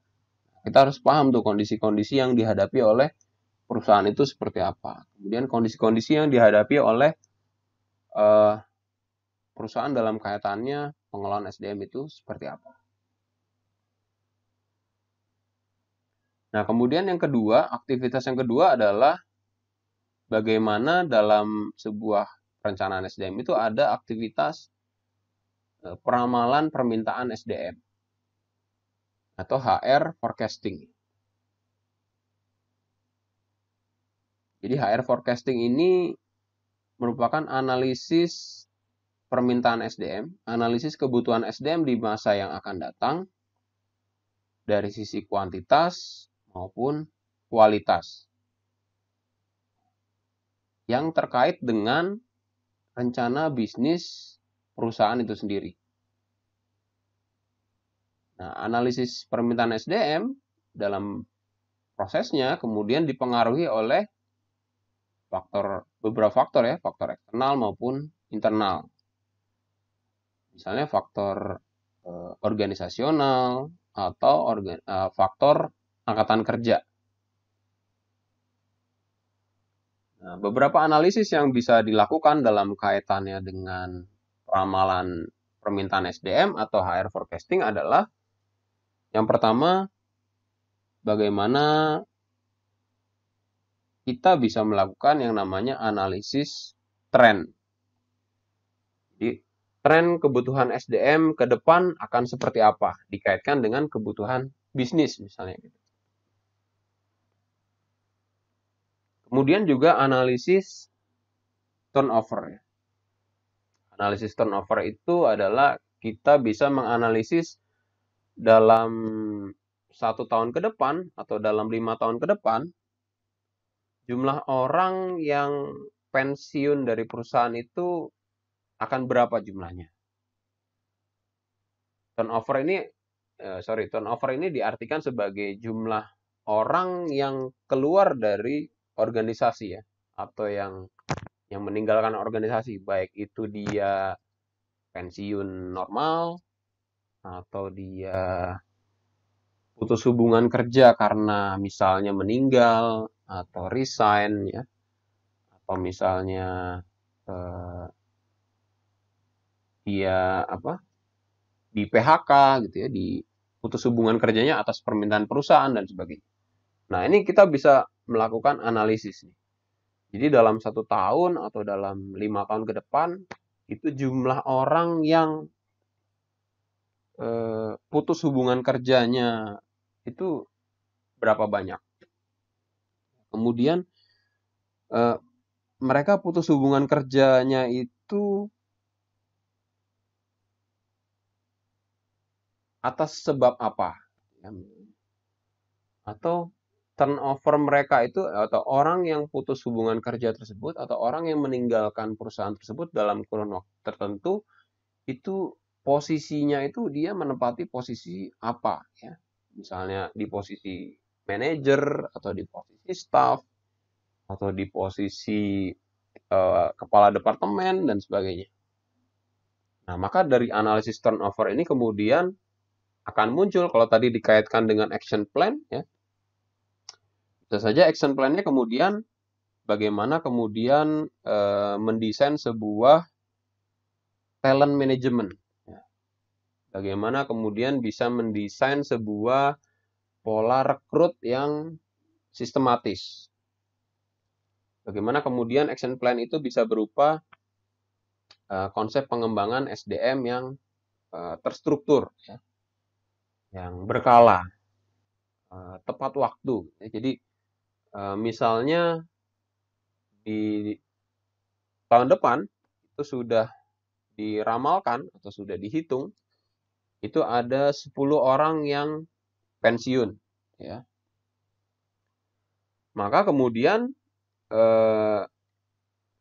Kita harus paham tuh kondisi-kondisi yang dihadapi oleh perusahaan itu seperti apa. Kemudian kondisi-kondisi yang dihadapi oleh perusahaan dalam kaitannya pengelolaan SDM itu seperti apa. Nah, kemudian yang kedua, aktivitas yang kedua adalah bagaimana dalam sebuah perencanaan SDM itu ada aktivitas peramalan permintaan SDM atau HR forecasting. Jadi HR forecasting ini merupakan analisis permintaan SDM, analisis kebutuhan SDM di masa yang akan datang dari sisi kuantitas maupun kualitas yang terkait dengan rencana bisnis perusahaan itu sendiri. Nah, analisis permintaan SDM dalam prosesnya kemudian dipengaruhi oleh beberapa faktor ya, faktor eksternal maupun internal. Misalnya faktor organisasional atau faktor angkatan kerja. Nah, beberapa analisis yang bisa dilakukan dalam kaitannya dengan ramalan permintaan SDM atau HR forecasting adalah yang pertama, bagaimana kita bisa melakukan yang namanya analisis tren. Jadi, tren kebutuhan SDM ke depan akan seperti apa, dikaitkan dengan kebutuhan bisnis misalnya. Kemudian juga analisis turnover. Analisis turnover itu adalah kita bisa menganalisis dalam 1 tahun ke depan atau dalam 5 tahun ke depan, jumlah orang yang pensiun dari perusahaan itu akan berapa jumlahnya. Turnover ini diartikan sebagai jumlah orang yang keluar dari organisasi ya, atau yang meninggalkan organisasi, baik itu dia pensiun normal atau dia putus hubungan kerja karena misalnya meninggal atau resign ya, atau misalnya dia di PHK gitu ya, di putus hubungan kerjanya atas permintaan perusahaan dan sebagainya. Nah, ini kita bisa melakukan analisis nih. Jadi dalam 1 tahun atau dalam 5 tahun ke depan itu jumlah orang yang putus hubungan kerjanya itu berapa banyak. Kemudian mereka putus hubungan kerjanya itu atas sebab apa? Atau turnover mereka itu, atau orang yang putus hubungan kerja tersebut, atau orang yang meninggalkan perusahaan tersebut dalam kurun waktu tertentu, itu posisinya itu dia menempati posisi apa ya? Misalnya di posisi manajer, atau di posisi staff, atau di posisi kepala departemen dan sebagainya. Nah, maka dari analisis turnover ini kemudian akan muncul, kalau tadi dikaitkan dengan action plan ya, bisa saja action plan-nya kemudian bagaimana kemudian mendesain sebuah talent management. Ya. Bagaimana kemudian bisa mendesain sebuah pola rekrut yang sistematis. Bagaimana kemudian action plan itu bisa berupa konsep pengembangan SDM yang terstruktur, ya, yang berkala, tepat waktu. Ya. Jadi misalnya di tahun depan itu sudah diramalkan atau sudah dihitung itu ada 10 orang yang pensiun ya. Maka kemudian 1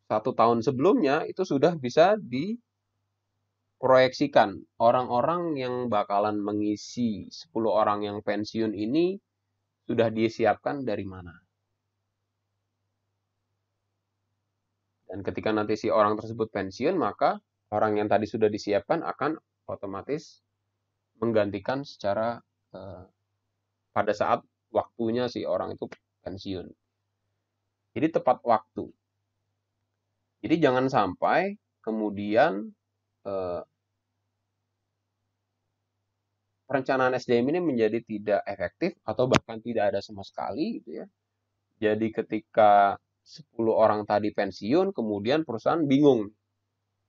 tahun sebelumnya itu sudah bisa diproyeksikan orang-orang yang bakalan mengisi 10 orang yang pensiun ini sudah disiapkan dari mana. Dan ketika nanti si orang tersebut pensiun, maka orang yang tadi sudah disiapkan akan otomatis menggantikan secara pada saat waktunya si orang itu pensiun. Jadi tepat waktu. Jadi jangan sampai kemudian perencanaan SDM ini menjadi tidak efektif atau bahkan tidak ada sama sekali gitu ya. Jadi ketika 10 orang tadi pensiun, kemudian perusahaan bingung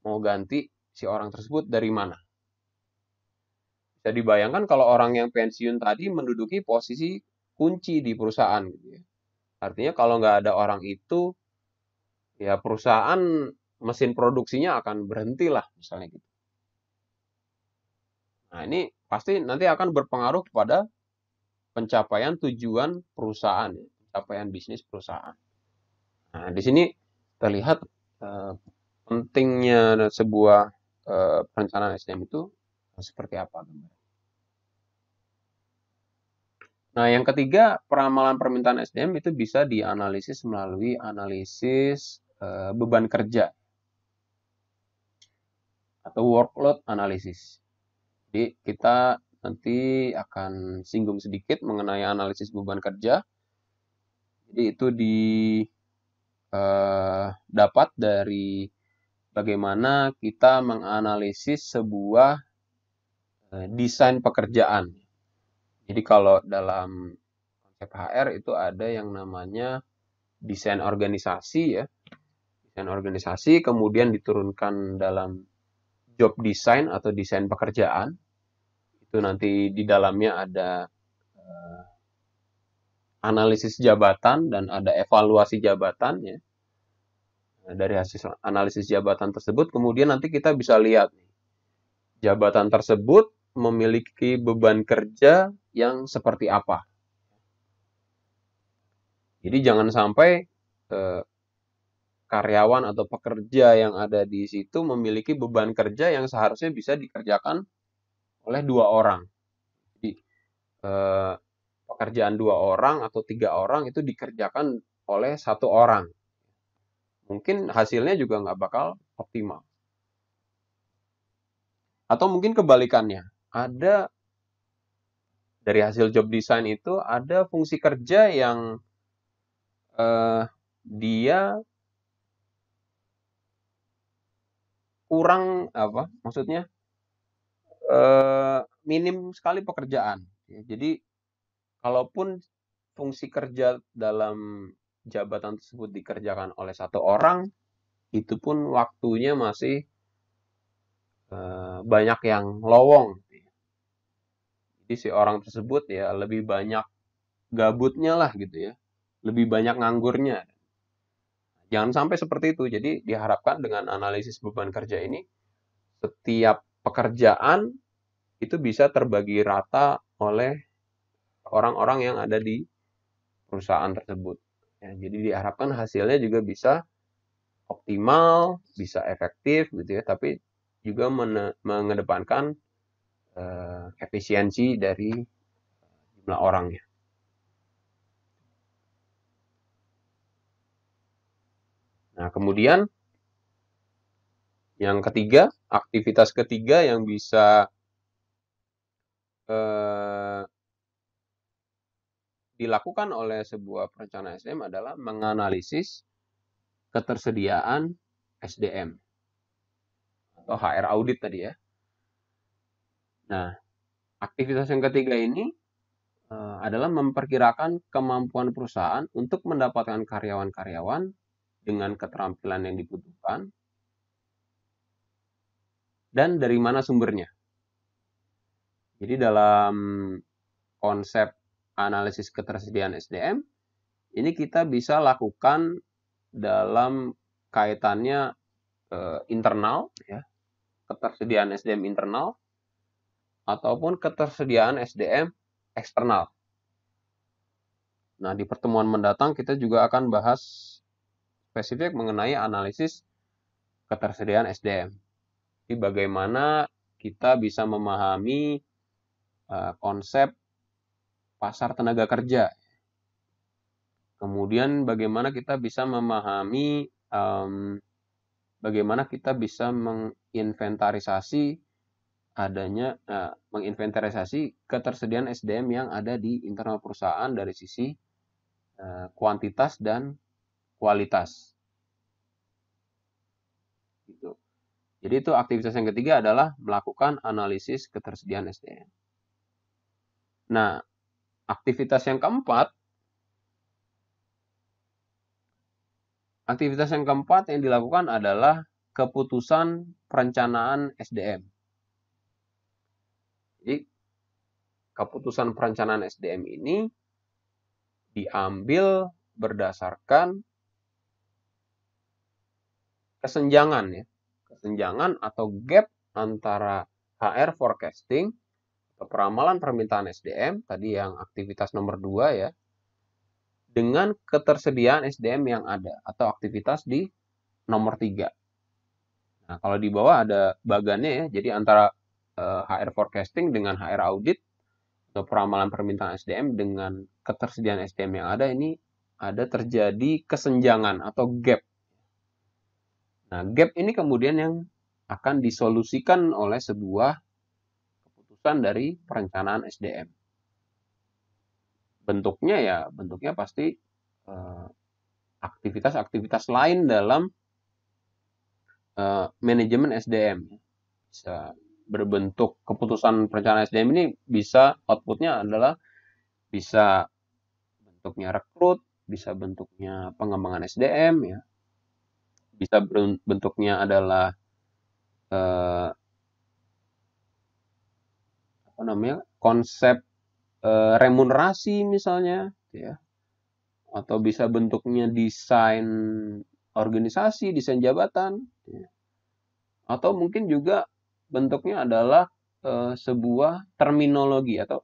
mau ganti si orang tersebut dari mana. Bisa dibayangkan kalau orang yang pensiun tadi menduduki posisi kunci di perusahaan gitu ya. Artinya kalau nggak ada orang itu, ya perusahaan mesin produksinya akan berhenti lah misalnya gitu. Nah, ini pasti nanti akan berpengaruh kepada pencapaian tujuan perusahaan, pencapaian bisnis perusahaan. Nah, di sini terlihat pentingnya sebuah perencanaan SDM itu seperti apa? Nah, yang ketiga, peramalan permintaan SDM itu bisa dianalisis melalui analisis beban kerja atau workload analysis. Jadi, kita nanti akan singgung sedikit mengenai analisis beban kerja. Jadi, itu dapat dari bagaimana kita menganalisis sebuah desain pekerjaan. Jadi kalau dalam konsep HR itu ada yang namanya desain organisasi ya. Desain organisasi kemudian diturunkan dalam job design atau desain pekerjaan. Itu nanti di dalamnya ada analisis jabatan dan ada evaluasi jabatan ya. Nah, dari hasil analisis jabatan tersebut kemudian nanti kita bisa lihat jabatan tersebut memiliki beban kerja yang seperti apa. Jadi jangan sampai karyawan atau pekerja yang ada di situ memiliki beban kerja yang seharusnya bisa dikerjakan oleh 2 orang. Jadi pekerjaan 2 orang atau 3 orang itu dikerjakan oleh 1 orang. Mungkin hasilnya juga nggak bakal optimal. Atau mungkin kebalikannya, ada dari hasil job design itu ada fungsi kerja yang dia kurang apa? Maksudnya minim sekali pekerjaan. Ya, jadi kalaupun fungsi kerja dalam jabatan tersebut dikerjakan oleh 1 orang, itu pun waktunya masih banyak yang lowong. Jadi si orang tersebut ya lebih banyak gabutnya lah gitu ya. Lebih banyak nganggurnya. Jangan sampai seperti itu. Jadi diharapkan dengan analisis beban kerja ini, setiap pekerjaan itu bisa terbagi rata oleh orang-orang yang ada di perusahaan tersebut. Ya, jadi diharapkan hasilnya juga bisa optimal, bisa efektif gitu ya, tapi juga mengedepankan efisiensi dari jumlah orangnya. Nah, kemudian yang ketiga, aktivitas ketiga yang bisa dilakukan oleh sebuah perencanaan SDM adalah menganalisis ketersediaan SDM atau HR audit tadi ya. Nah, aktivitas yang ketiga ini adalah memperkirakan kemampuan perusahaan untuk mendapatkan karyawan-karyawan dengan keterampilan yang dibutuhkan dan dari mana sumbernya. Jadi dalam konsep analisis ketersediaan SDM, ini kita bisa lakukan dalam kaitannya internal, ya, ketersediaan SDM internal, ataupun ketersediaan SDM eksternal. Nah, di pertemuan mendatang kita juga akan bahas spesifik mengenai analisis ketersediaan SDM. Jadi bagaimana kita bisa memahami konsep pasar tenaga kerja. Kemudian bagaimana kita bisa memahami bagaimana kita bisa menginventarisasi ketersediaan SDM yang ada di internal perusahaan dari sisi kuantitas dan kualitas. Gitu. Jadi itu aktivitas yang ketiga adalah melakukan analisis ketersediaan SDM. Nah, aktivitas yang keempat yang dilakukan adalah keputusan perencanaan SDM. Jadi, keputusan perencanaan SDM ini diambil berdasarkan kesenjangan atau gap antara HR forecasting atau peramalan permintaan SDM tadi yang aktivitas nomor 2 ya, dengan ketersediaan SDM yang ada atau aktivitas di nomor 3. Nah, kalau di bawah ada bagannya ya. Jadi antara HR forecasting dengan HR audit atau peramalan permintaan SDM dengan ketersediaan SDM yang ada, ini ada terjadi kesenjangan atau gap. Nah, gap ini kemudian yang akan disolusikan oleh sebuah keputusan dari perencanaan SDM. Bentuknya pasti aktivitas-aktivitas lain dalam manajemen SDM. Bisa berbentuk keputusan perencanaan SDM ini, bisa outputnya adalah bisa bentuknya rekrut, bisa bentuknya pengembangan SDM ya, bisa bentuknya adalah konsep remunerasi misalnya ya, atau bisa bentuknya desain organisasi, desain jabatan ya. Atau mungkin juga bentuknya adalah sebuah terminologi atau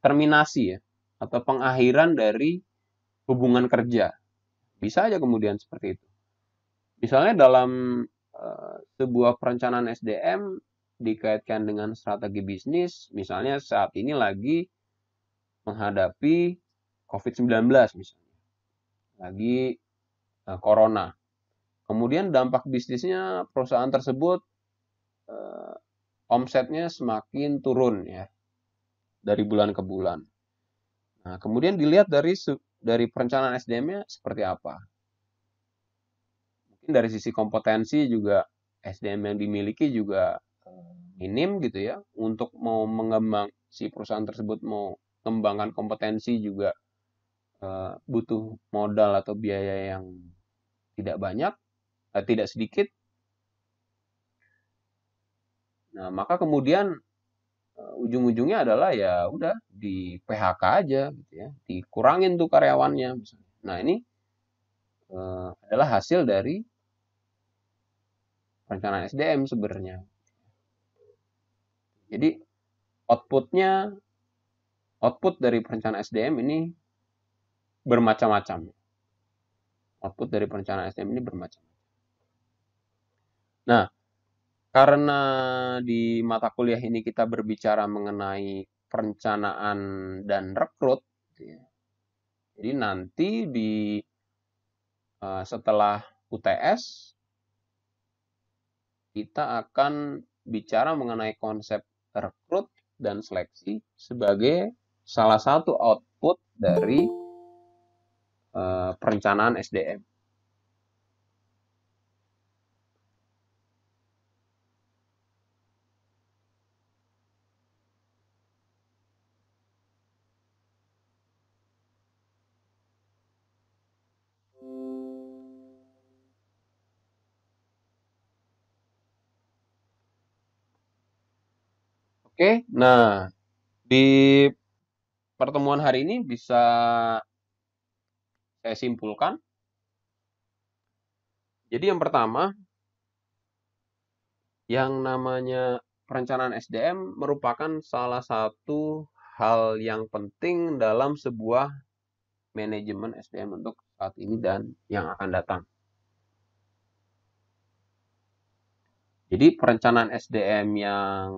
terminasi ya, atau pengakhiran dari hubungan kerja. Bisa aja kemudian seperti itu. Misalnya dalam sebuah perencanaan SDM dikaitkan dengan strategi bisnis, misalnya saat ini lagi menghadapi COVID-19 misalnya, lagi corona. Kemudian dampak bisnisnya perusahaan tersebut omsetnya semakin turun ya dari bulan ke bulan. Nah, kemudian dilihat dari perencanaan SDM-nya seperti apa. Mungkin dari sisi kompetensi juga SDM yang dimiliki juga minim gitu ya. Untuk mau mengembang si perusahaan tersebut mau mengembangkan kompetensi juga butuh modal atau biaya yang tidak banyak, tidak sedikit. Nah, maka kemudian ujung-ujungnya adalah ya udah di PHK aja gitu ya, dikurangin tuh karyawannya misalnya. Nah, ini adalah hasil dari perencanaan SDM sebenarnya. Jadi output dari perencanaan SDM ini bermacam-macam. Output dari perencanaan SDM ini bermacam-macam. Nah, karena di mata kuliah ini kita berbicara mengenai perencanaan dan rekrut, jadi nanti setelah UTS kita akan bicara mengenai konsep rekrut dan seleksi sebagai salah satu output dari perencanaan SDM. Oke, nah di pertemuan hari ini bisa saya simpulkan. Jadi yang pertama, yang namanya perencanaan SDM merupakan salah satu hal yang penting dalam sebuah manajemen SDM untuk saat ini dan yang akan datang. Jadi perencanaan SDM yang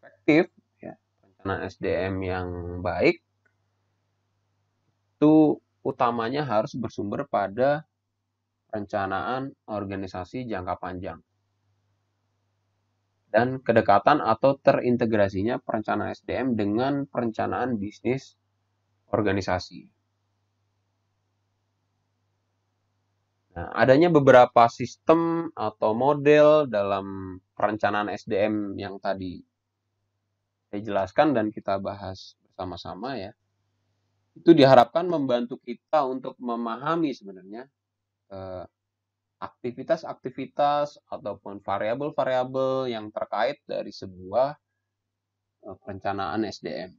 efektif, ya, perencanaan SDM yang baik, itu utamanya harus bersumber pada perencanaan organisasi jangka panjang dan kedekatan atau terintegrasinya perencanaan SDM dengan perencanaan bisnis organisasi. Nah, adanya beberapa sistem atau model dalam perencanaan SDM yang tadi saya jelaskan dan kita bahas bersama-sama ya. Itu diharapkan membantu kita untuk memahami sebenarnya aktivitas-aktivitas ataupun variabel-variabel yang terkait dari sebuah perencanaan SDM.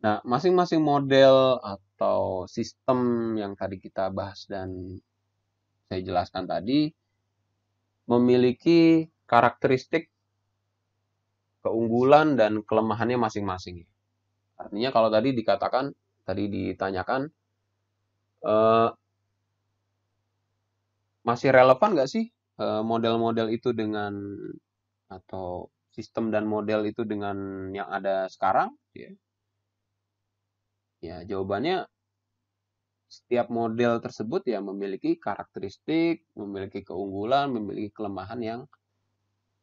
Nah, masing-masing model atau sistem yang tadi kita bahas dan saya jelaskan tadi memiliki karakteristik keunggulan dan kelemahannya masing-masing. Artinya kalau tadi ditanyakan masih relevan nggak sih model-model itu dengan atau sistem dan model itu dengan yang ada sekarang? Ya, jawabannya setiap model tersebut ya memiliki karakteristik, memiliki keunggulan, memiliki kelemahan yang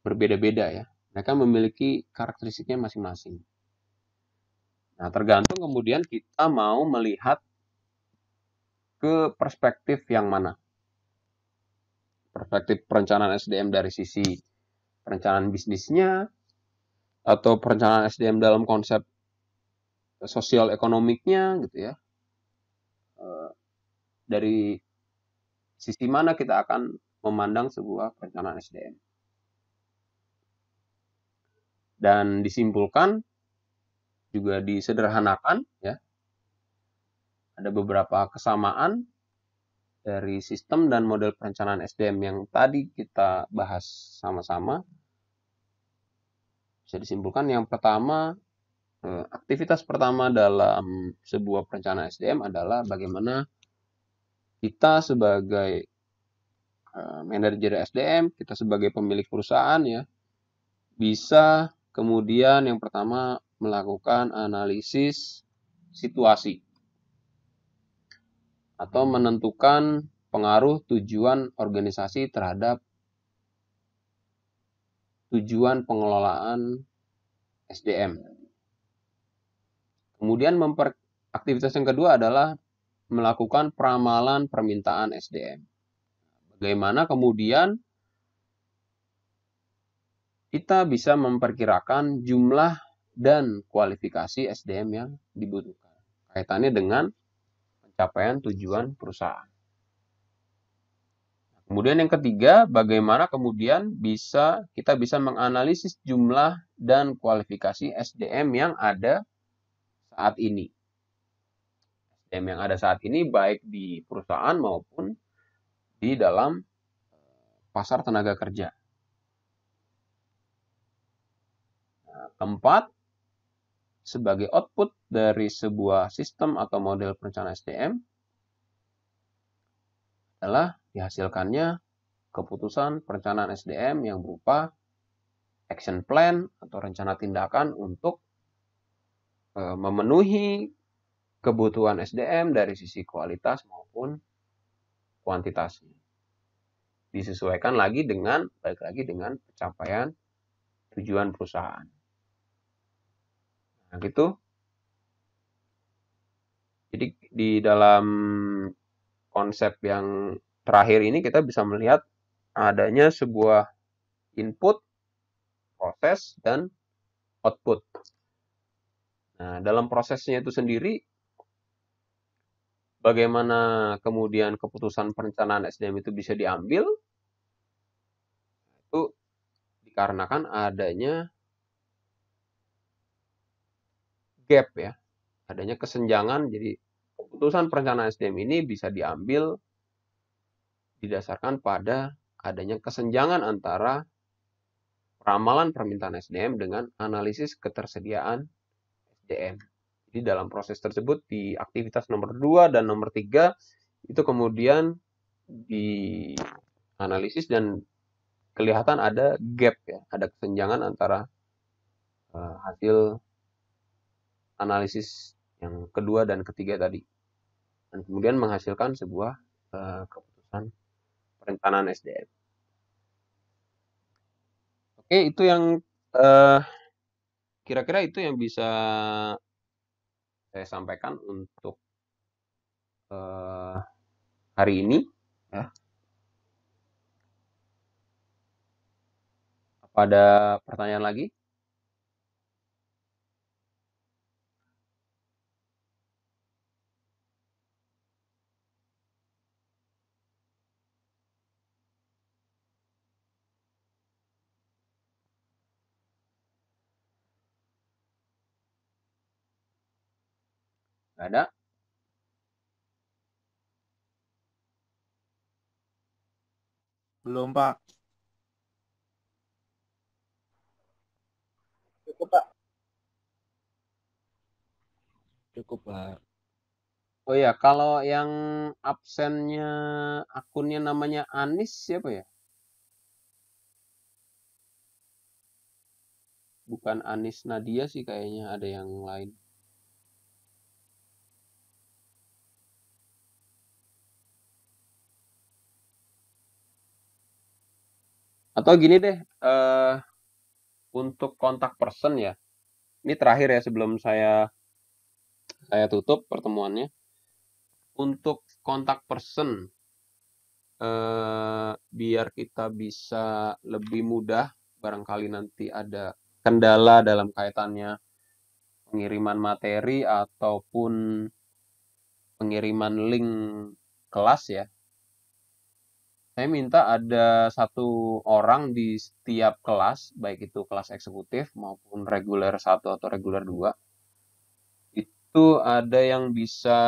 berbeda-beda ya. Mereka memiliki karakteristiknya masing-masing. Nah, tergantung kemudian kita mau melihat ke perspektif yang mana. Perspektif perencanaan SDM dari sisi perencanaan bisnisnya, atau perencanaan SDM dalam konsep sosial ekonomiknya gitu ya. Dari sisi mana kita akan memandang sebuah perencanaan SDM. Dan disimpulkan juga disederhanakan ya. Ada beberapa kesamaan dari sistem dan model perencanaan SDM yang tadi kita bahas sama-sama. Bisa disimpulkan yang pertama, aktivitas pertama dalam sebuah perencanaan SDM adalah bagaimana kita sebagai manajer SDM, kita sebagai pemilik perusahaan ya, bisa kemudian yang pertama melakukan analisis situasi atau menentukan pengaruh tujuan organisasi terhadap tujuan pengelolaan SDM. Kemudian aktivitas yang kedua adalah melakukan peramalan permintaan SDM. Bagaimana kemudian kita bisa memperkirakan jumlah dan kualifikasi SDM yang dibutuhkan. Kaitannya dengan pencapaian tujuan perusahaan. Kemudian yang ketiga, bagaimana kemudian kita bisa menganalisis jumlah dan kualifikasi SDM yang ada saat ini. SDM yang ada saat ini baik di perusahaan maupun di dalam pasar tenaga kerja. Nah, keempat, sebagai output dari sebuah sistem atau model perencanaan SDM adalah dihasilkannya keputusan perencanaan SDM yang berupa action plan atau rencana tindakan untuk memenuhi kebutuhan SDM dari sisi kualitas maupun kuantitasnya. Disesuaikan balik lagi dengan pencapaian tujuan perusahaan. Nah, gitu. Jadi di dalam konsep yang terakhir ini kita bisa melihat adanya sebuah input, proses, dan output. Nah, dalam prosesnya itu sendiri, bagaimana kemudian keputusan perencanaan SDM itu bisa diambil, itu dikarenakan adanya gap ya, adanya kesenjangan. Jadi keputusan perencanaan SDM ini bisa diambil didasarkan pada adanya kesenjangan antara ramalan permintaan SDM dengan analisis ketersediaan SDM. Jadi dalam proses tersebut di aktivitas nomor 2 dan nomor 3 itu kemudian dianalisis dan kelihatan ada gap ya, ada kesenjangan antara hasil analisis yang kedua dan ketiga tadi. Dan kemudian menghasilkan sebuah keputusan perencanaan SDM. Oke, itu yang kira-kira itu yang bisa saya sampaikan untuk hari ini. Ya. Apa ada pertanyaan lagi? Nggak ada? Belum, Pak. Cukup, Pak. Cukup, Pak. Oh ya, kalau yang absennya akunnya namanya Anis siapa ya? Bukan Anis Nadia sih kayaknya, ada yang lain. Atau gini deh, untuk kontak person ya. Ini terakhir ya sebelum saya tutup pertemuannya. Untuk kontak person, biar kita bisa lebih mudah, barangkali nanti ada kendala dalam kaitannya pengiriman materi ataupun pengiriman link kelas ya. Saya minta ada satu orang di setiap kelas, baik itu kelas eksekutif maupun reguler 1 atau reguler 2. Itu ada yang bisa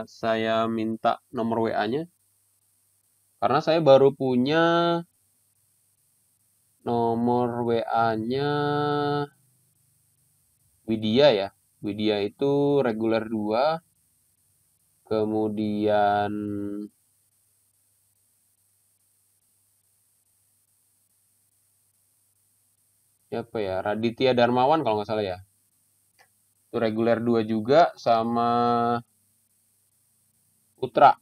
saya minta nomor WA-nya. Karena saya baru punya nomor WA-nya Widya ya. Widya itu reguler 2, kemudian siapa ya? Raditya Darmawan kalau nggak salah ya. Itu reguler 2 juga, sama Putra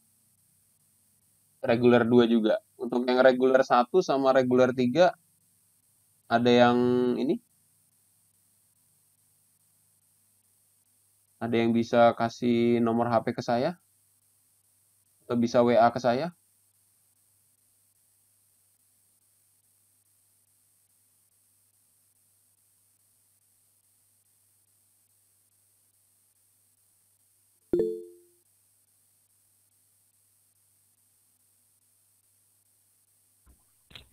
reguler 2 juga. Untuk yang reguler 1 sama reguler 3 ada yang ini? Ada yang bisa kasih nomor HP ke saya? Atau bisa WA ke saya?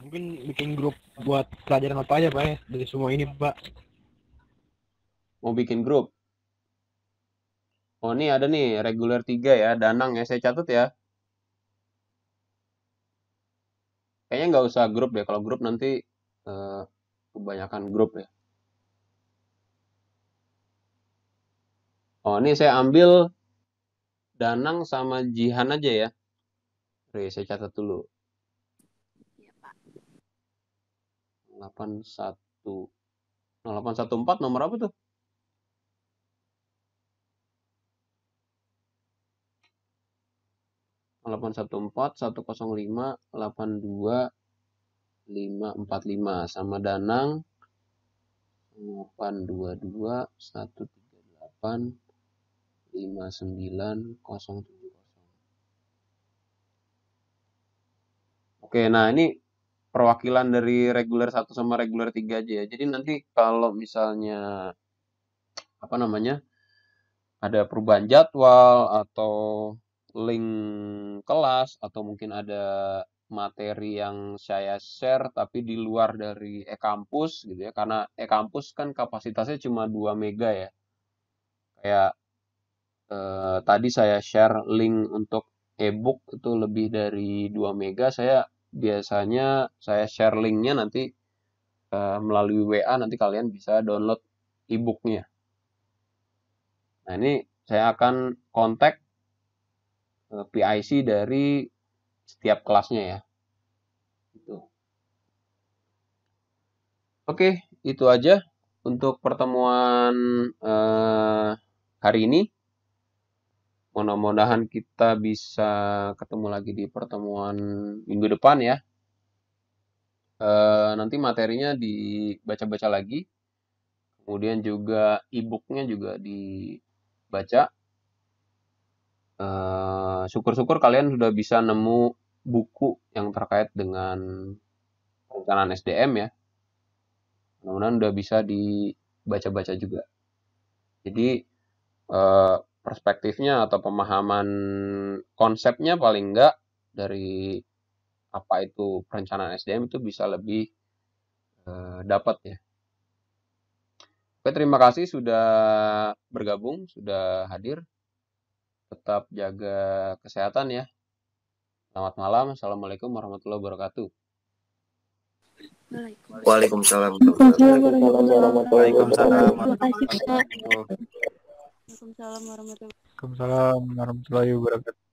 Mungkin bikin grup buat pelajaran apa aja Pak ya dari semua ini Pak. Mau bikin grup? Oh, ini ada nih reguler 3 ya, Danang ya. Saya catat ya. Kayaknya nggak usah grup deh. Kalau grup nanti kebanyakan grup ya. Oh, ini saya ambil Danang sama Jihan aja ya. Oke, saya catat dulu. 0814 nomor apa tuh? 0814 105 82 545 sama Danang 822 138 59 070. Oke, nah ini perwakilan dari reguler 1 sama reguler 3 aja ya. Jadi nanti kalau misalnya apa namanya? Ada perubahan jadwal atau link kelas atau mungkin ada materi yang saya share tapi di luar dari e-kampus gitu ya. Karena e-kampus kan kapasitasnya cuma 2 mega ya. Kayak tadi saya share link untuk e-book itu lebih dari 2 mega. Saya biasanya saya share linknya nanti melalui WA, nanti kalian bisa download e-booknya. Nah, ini saya akan kontak PIC dari setiap kelasnya ya. Gitu. Oke, itu aja untuk pertemuan hari ini. Mudah-mudahan kita bisa ketemu lagi di pertemuan minggu depan ya. Nanti materinya dibaca-baca lagi. Kemudian juga e-booknya juga dibaca. Syukur-syukur kalian sudah bisa nemu buku yang terkait dengan perencanaan SDM ya. Mudah-mudahan udah bisa dibaca-baca juga. Jadi perspektifnya atau pemahaman konsepnya paling enggak dari apa itu perencanaan SDM itu bisa lebih dapat ya. Oke, terima kasih sudah bergabung, sudah hadir. Tetap jaga kesehatan ya. Selamat malam. Assalamualaikum warahmatullahi wabarakatuh. Waalaikumsalam. Waalaikumsalam warahmatullahi wabarakatuh. Waalaikumsalam. Terima kasih Pak. Waalaikumsalam warahmatullahi Waalaikumsalam warahmatullahi wabarakatuh.